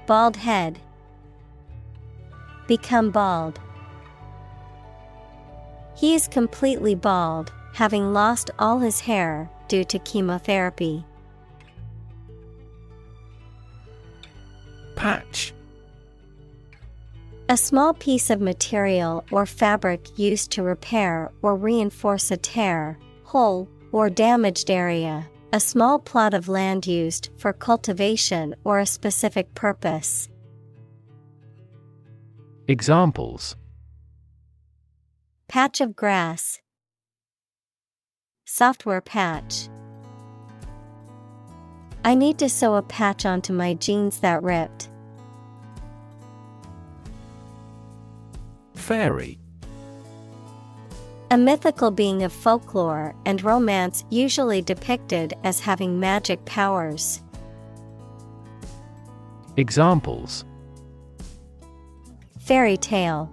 A: bald head, become bald. He is completely bald, having lost all his hair due to chemotherapy.
B: Patch.
A: A small piece of material or fabric used to repair or reinforce a tear, hole, or damaged area. A small plot of land used for cultivation or a specific purpose.
B: Examples.
A: Patch of grass. Software patch. I need to sew a patch onto my jeans that ripped.
B: Fairy.
A: A mythical being of folklore and romance usually depicted as having magic powers.
B: Examples.
A: Fairy tale.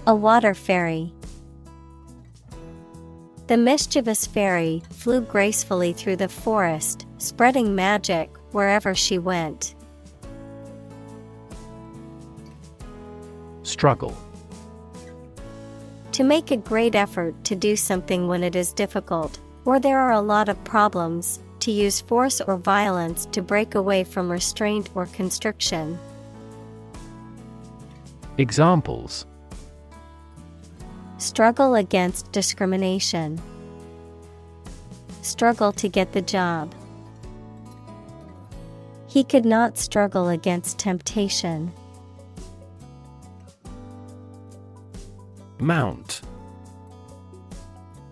A: A water fairy. The mischievous fairy flew gracefully through the forest, spreading magic wherever she went.
B: Struggle.
A: To make a great effort to do something when it is difficult, or there are a lot of problems, to use force or violence to break away from restraint or constriction.
B: Examples.
A: Struggle against discrimination. Struggle to get the job. He could not struggle against temptation.
B: Mount.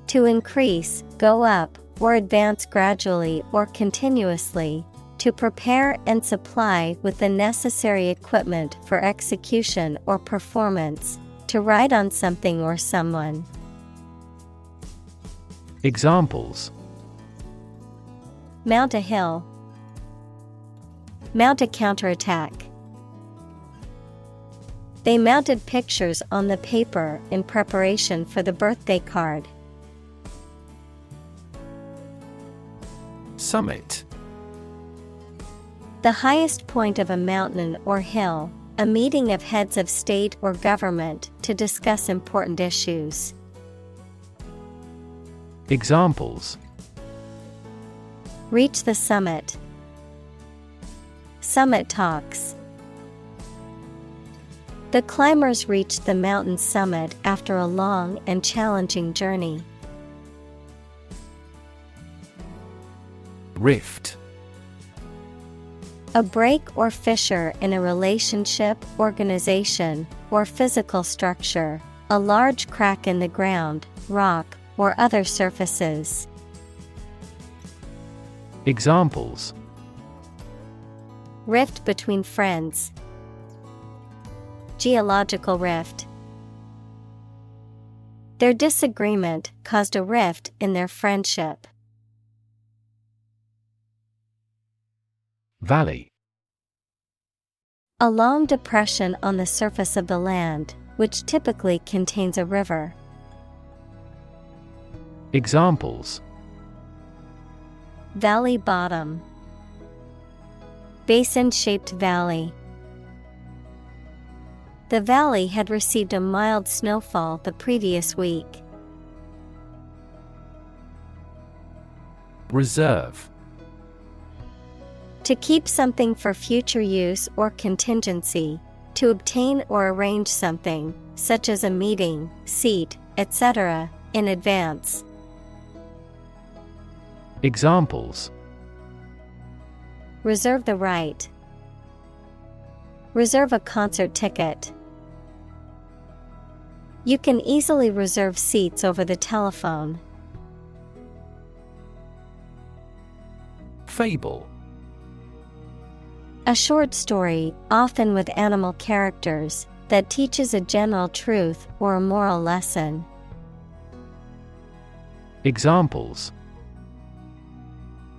A: To increase, go up, or advance gradually or continuously, to prepare and supply with the necessary equipment for execution or performance, to ride on something or someone.
B: Examples.
A: Mount a hill. Mount a counterattack. They mounted pictures on the paper in preparation for the birthday card.
B: Summit.
A: The highest point of a mountain or hill, a meeting of heads of state or government to discuss important issues.
B: Examples.
A: Reach the summit. Summit talks. The climbers reached the mountain summit after a long and challenging journey.
B: Rift.
A: A break or fissure in a relationship, organization, or physical structure, a large crack in the ground, rock, or other surfaces.
B: Examples.
A: Rift between friends. Geological rift. Their disagreement caused a rift in their friendship.
B: Valley.
A: A long depression on the surface of the land, which typically contains a river.
B: Examples.
A: Valley bottom. Basin-shaped valley. The valley had received a mild snowfall the previous week.
B: Reserve.
A: To keep something for future use or contingency, to obtain or arrange something, such as a meeting, seat, etc., in advance.
B: Examples.
A: Reserve the right. Reserve a concert ticket. You can easily reserve seats over the telephone.
B: Fable.
A: A short story, often with animal characters, that teaches a general truth or a moral lesson.
B: Examples.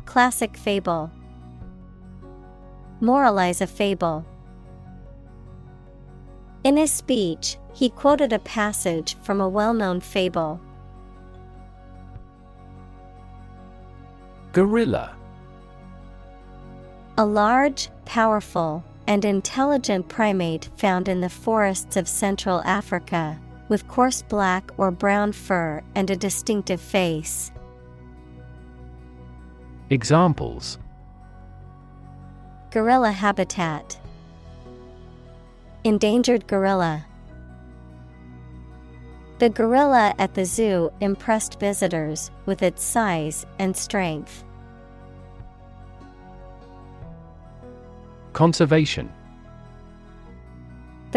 A: Classic fable. Moralize a fable. In his speech, he quoted a passage from a well-known fable.
B: Gorilla.
A: A large, powerful, and intelligent primate found in the forests of Central Africa, with coarse black or brown fur and a distinctive face.
B: Examples.
A: Gorilla habitat. Endangered gorilla. The gorilla at the zoo impressed visitors with its size and strength.
B: Conservation.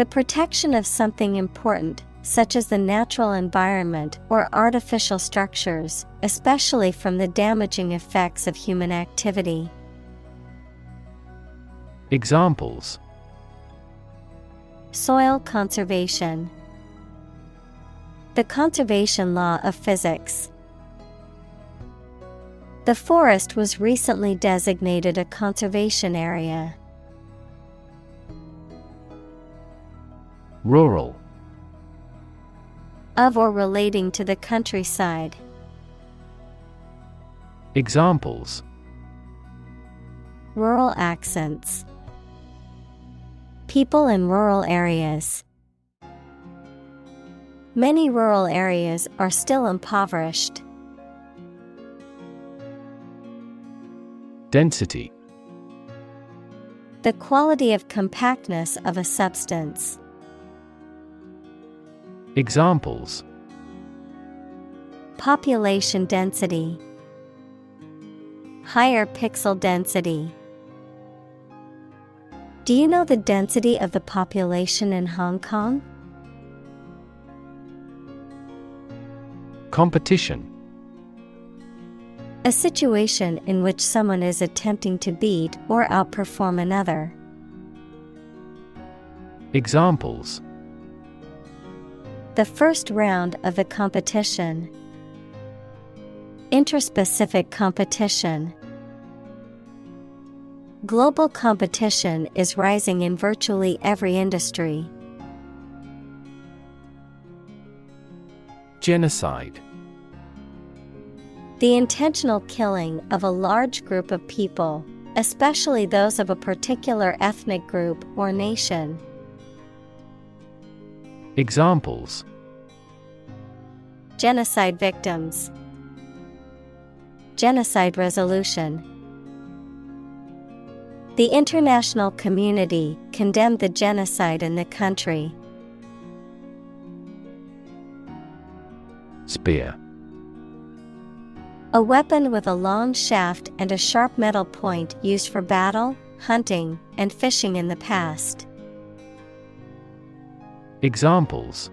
A: The protection of something important, such as the natural environment or artificial structures, especially from the damaging effects of human activity.
B: Examples:
A: Soil conservation. The conservation law of physics. The forest was recently designated a conservation area.
B: Rural.
A: Of or relating to the countryside.
B: Examples:
A: Rural accents. People in rural areas. Many rural areas are still impoverished.
B: Density.
A: The quality of compactness of a substance.
B: Examples:
A: Population density. Higher pixel density. Do you know the density of the population in Hong Kong?
B: Competition.
A: A situation in which someone is attempting to beat or outperform another.
B: Examples:
A: The first round of the competition. Interspecific competition. Global competition is rising in virtually every industry.
B: Genocide.
A: The intentional killing of a large group of people, especially those of a particular ethnic group or nation.
B: Examples:
A: Genocide victims. Genocide resolution. The international community condemned the genocide in the country.
B: Spear.
A: A weapon with a long shaft and a sharp metal point used for battle, hunting, and fishing in the past.
B: Examples: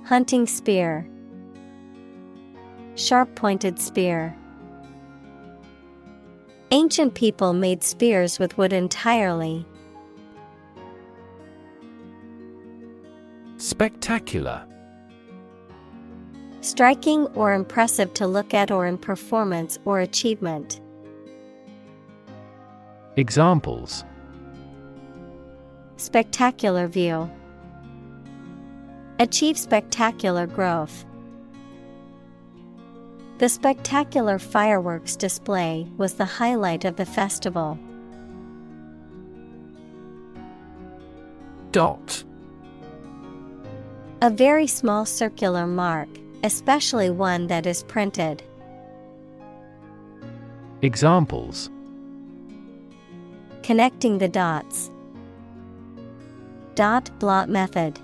A: Hunting spear. Sharp-pointed spear. Ancient people made spears with wood entirely.
B: Spectacular.
A: Striking or impressive to look at or in performance or achievement.
B: Examples:
A: Spectacular view. Achieve spectacular growth. The spectacular fireworks display was the highlight of the festival.
B: Dot.
A: A very small circular mark, especially one that is printed.
B: Examples:
A: Connecting the dots. Dot blot method.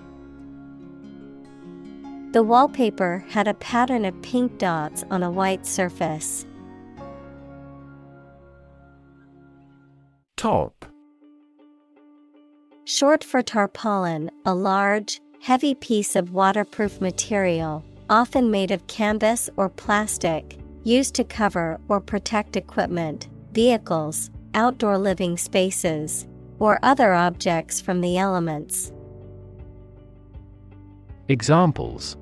A: The wallpaper had a pattern of pink dots on a white surface.
B: Top.
A: Short for tarpaulin, a large, heavy piece of waterproof material, often made of canvas or plastic, used to cover or protect equipment, vehicles, outdoor living spaces, or other objects from the elements.
B: Examples: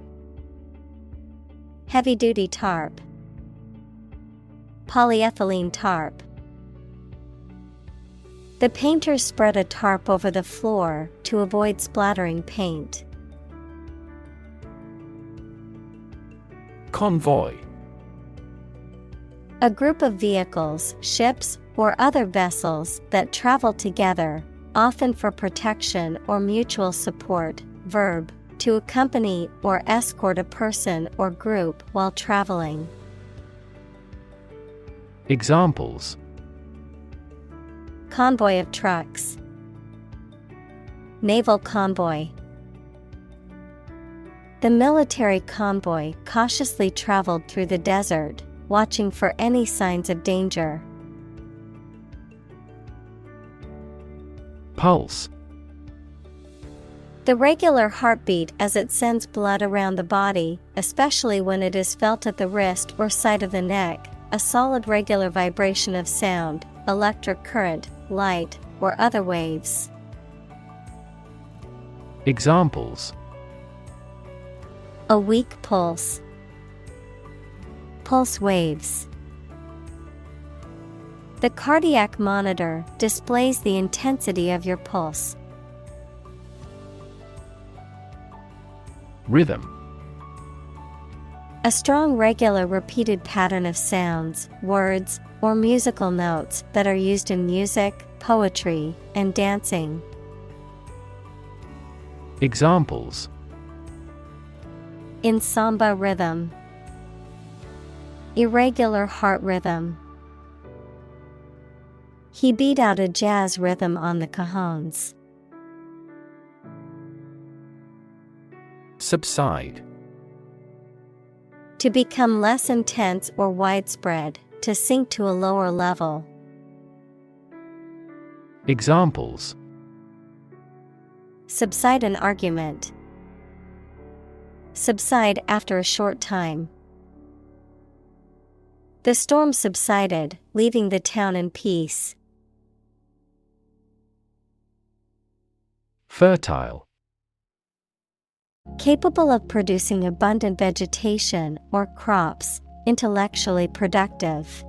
A: Heavy-duty tarp. Polyethylene tarp. The painters spread a tarp over the floor to avoid splattering paint.
B: Convoy.
A: A group of vehicles, ships, or other vessels that travel together, often for protection or mutual support. Verb. To accompany or escort a person or group while traveling.
B: Examples:
A: Convoy of trucks. Naval convoy. The military convoy cautiously traveled through the desert, watching for any signs of danger.
B: Pulse.
A: The regular heartbeat as it sends blood around the body, especially when it is felt at the wrist or side of the neck, a solid regular vibration of sound, electric current, light, or other waves.
B: Examples:
A: A weak pulse. Pulse waves. The cardiac monitor displays the intensity of your pulse.
B: Rhythm.
A: A strong, regular, repeated pattern of sounds, words, or musical notes that are used in music, poetry, and dancing.
B: Examples:
A: In samba rhythm. Irregular heart rhythm. He beat out a jazz rhythm on the cajones.
B: Subside.
A: To become less intense or widespread, to sink to a lower level.
B: Examples:
A: Subside an argument. Subside after a short time. The storm subsided, leaving the town in peace.
B: Fertile.
A: Capable of producing abundant vegetation or crops, intellectually productive.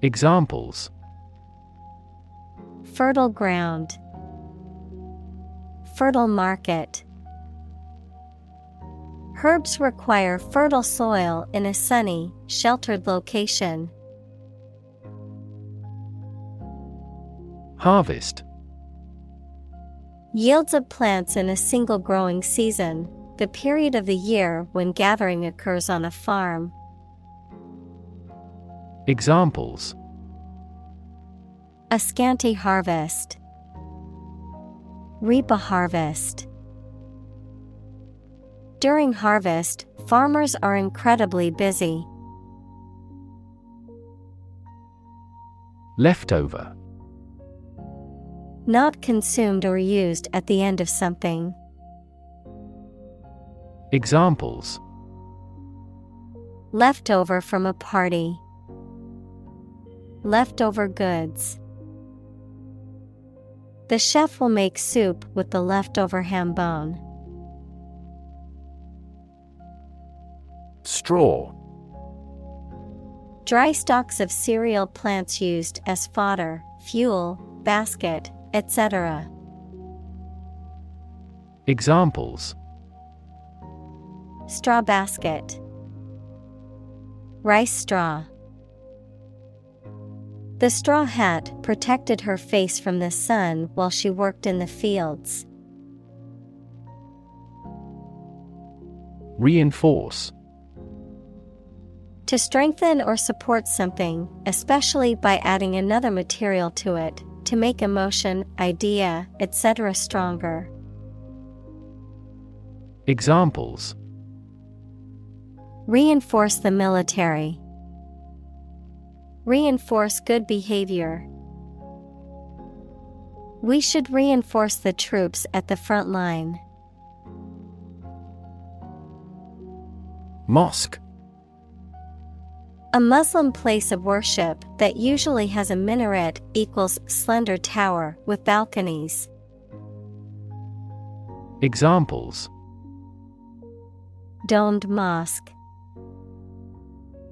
B: Examples:
A: Fertile ground. Fertile market. Herbs require fertile soil in a sunny, sheltered location.
B: Harvest.
A: Yields of plants in a single growing season, the period of the year when gathering occurs on a farm.
B: Examples:
A: A scanty harvest. Reap a harvest. During harvest, farmers are incredibly busy.
B: Leftover.
A: Not consumed or used at the end of something.
B: Examples:
A: Leftover from a party. Leftover goods. The chef will make soup with the leftover ham bone.
B: Straw.
A: Dry stalks of cereal plants used as fodder, fuel, basket, etc.
B: Examples:
A: Straw basket. Rice straw. The straw hat protected her face from the sun while she worked in the fields.
B: Reinforce.
A: To strengthen or support something, especially by adding another material to it, to make a motion, idea, etc. stronger.
B: Examples:
A: Reinforce the military. Reinforce good behavior. We should reinforce the troops at the front line.
B: Mosque.
A: A Muslim place of worship that usually has a minaret equals slender tower with balconies.
B: Examples:
A: Domed mosque.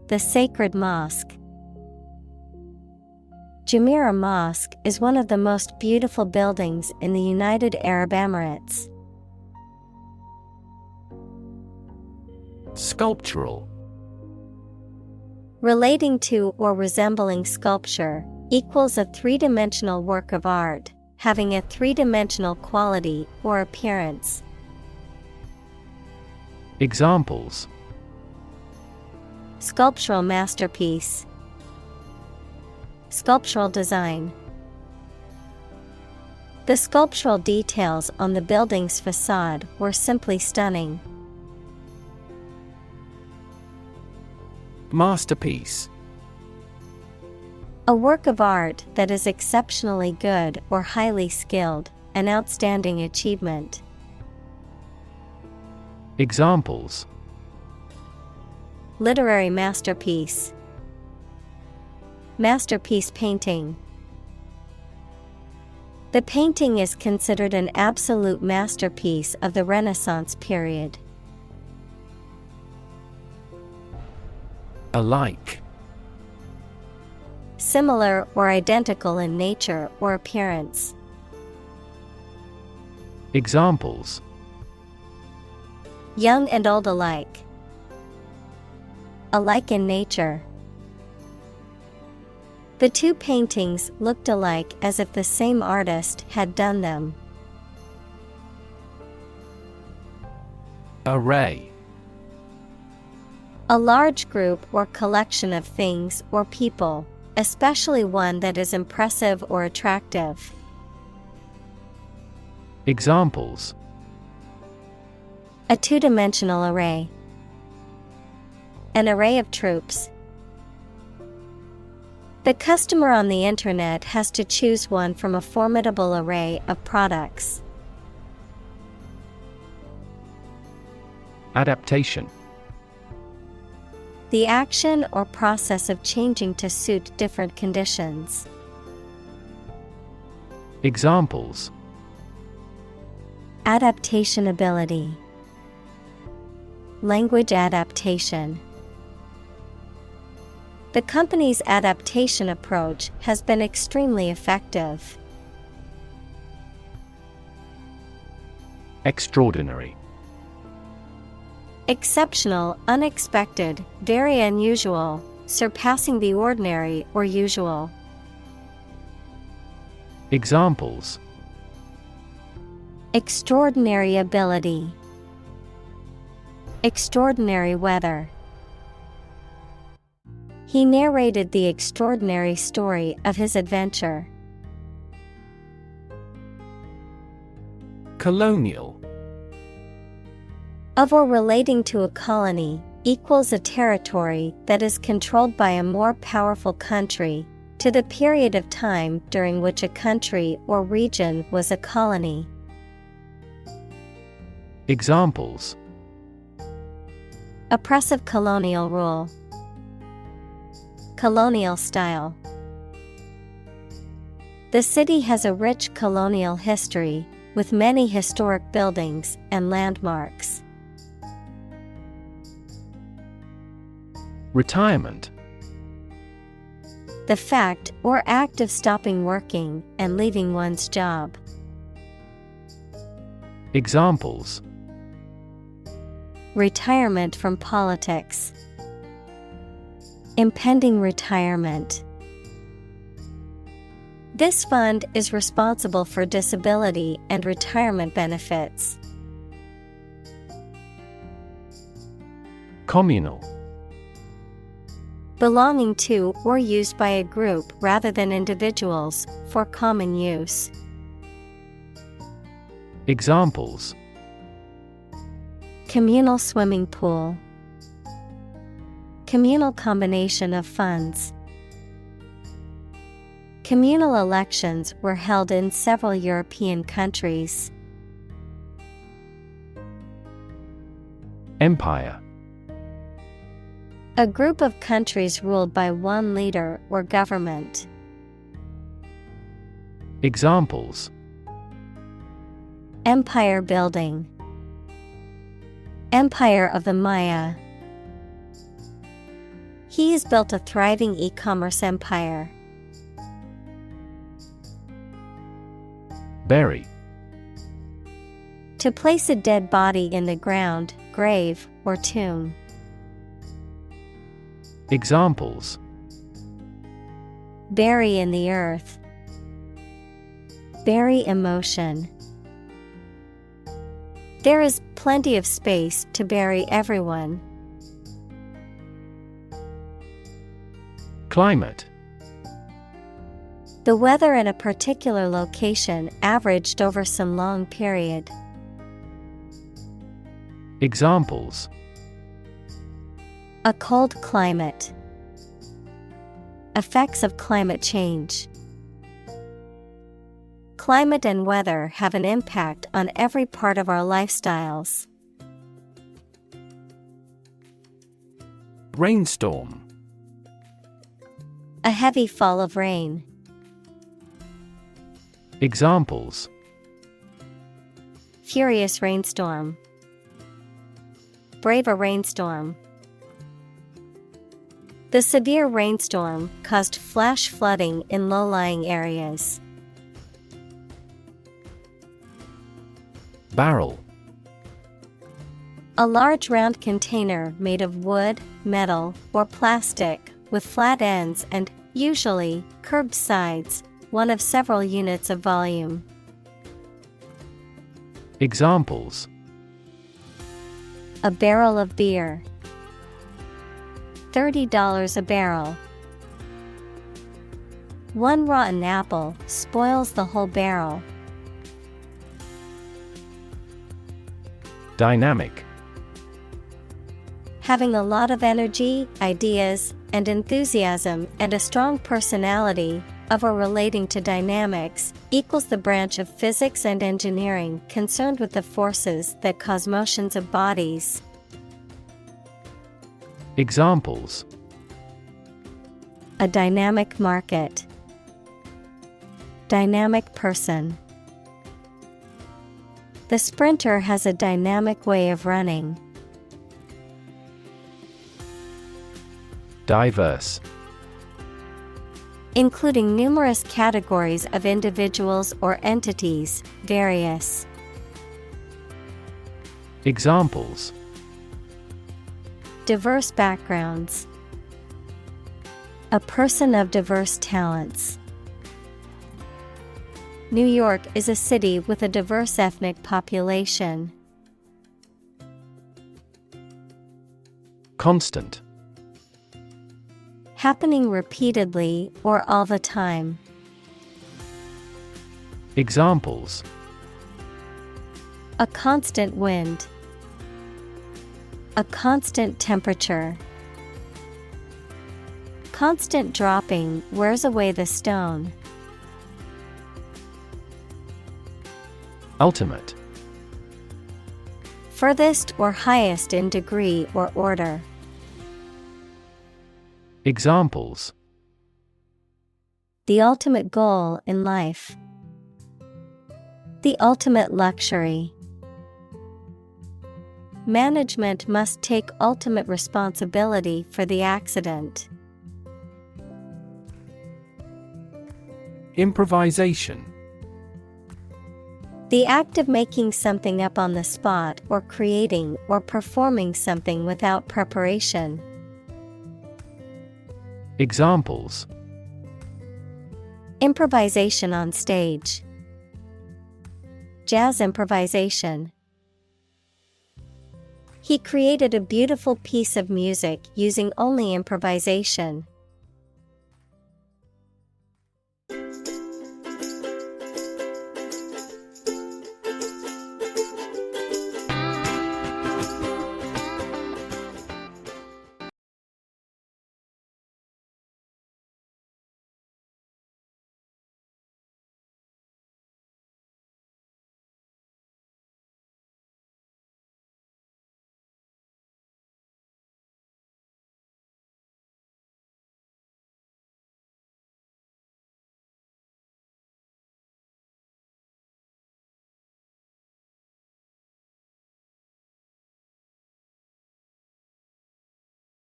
A: The sacred mosque. Jumeirah Mosque is one of the most beautiful buildings in the United Arab Emirates.
B: Sculptural.
A: Relating to or resembling sculpture, equals a three-dimensional work of art, having a three-dimensional quality or appearance.
B: Examples:
A: Sculptural masterpiece. Sculptural design. The sculptural details on the building's facade were simply stunning.
B: Masterpiece.
A: A work of art that is exceptionally good or highly skilled, an outstanding achievement.
B: Examples:
A: Literary masterpiece. Masterpiece painting. The painting is considered an absolute masterpiece of the Renaissance period.
B: Alike.
A: Similar or identical in nature or appearance.
B: Examples:
A: Young and old alike. Alike in nature. The two paintings looked alike as if the same artist had done them.
B: Array.
A: A large group or collection of things or people, especially one that is impressive or attractive.
B: Examples:
A: A two-dimensional array. An array of troops. The customer on the internet has to choose one from a formidable array of products.
B: Adaptation.
A: The action or process of changing to suit different conditions.
B: Examples:
A: Adaptation ability. Language adaptation. The company's adaptation approach has been extremely effective.
B: Extraordinary.
A: Exceptional, unexpected, very unusual, surpassing the ordinary or usual.
B: Examples:
A: Extraordinary ability. Extraordinary weather. He narrated the extraordinary story of his adventure.
B: Colonial.
A: Of or relating to a colony, equals a territory that is controlled by a more powerful country, to the period of time during which a country or region was a colony.
B: Examples:
A: Oppressive colonial rule. Colonial style. The city has a rich colonial history, with many historic buildings and landmarks.
B: Retirement.
A: The fact or act of stopping working and leaving one's job.
B: Examples:
A: Retirement from politics. Impending retirement. This fund is responsible for disability and retirement benefits.
B: Communal.
A: Belonging to or used by a group rather than individuals, for common use.
B: Examples:
A: Communal swimming pool. Communal combination of funds. Communal elections were held in several European countries.
B: Empire.
A: A group of countries ruled by one leader or government.
B: Examples:
A: Empire building. Empire of the Maya. He has built a thriving e-commerce empire.
B: Bury.
A: To place a dead body in the ground, grave, or tomb.
B: Examples:
A: Bury in the earth. Bury emotion. There is plenty of space to bury everyone.
B: Climate.
A: The weather in a particular location averaged over some long period.
B: Examples:
A: A cold climate. Effects of climate change. Climate and weather have an impact on every part of our lifestyles.
B: Rainstorm.
A: A heavy fall of rain.
B: Examples:
A: Furious rainstorm. Brave a rainstorm. The severe rainstorm caused flash flooding in low-lying areas.
B: Barrel.
A: A large round container made of wood, metal, or plastic, with flat ends and, usually, curved sides, one of several units of volume.
B: Examples:
A: A barrel of beer. $30 a barrel. One rotten apple spoils the whole barrel.
B: Dynamic.
A: Having a lot of energy, ideas, and enthusiasm and a strong personality, of or relating to dynamics, equals the branch of physics and engineering concerned with the forces that cause motions of bodies.
B: Examples:
A: A dynamic market. Dynamic person. The sprinter has a dynamic way of running.
B: Diverse.
A: Including numerous categories of individuals or entities, various.
B: Examples:
A: Diverse backgrounds. A person of diverse talents. New York is a city with a diverse ethnic population.
B: Constant.
A: Happening repeatedly or all the time.
B: Examples:
A: A constant wind. A constant temperature. Constant dropping wears away the stone.
B: Ultimate.
A: Furthest or highest in degree or order.
B: Examples:
A: The ultimate goal in life. The ultimate luxury. Management must take ultimate responsibility for the accident.
B: Improvisation.
A: The act of making something up on the spot or creating or performing something without preparation.
B: Examples:
A: Improvisation on stage. Jazz improvisation. He created a beautiful piece of music using only improvisation.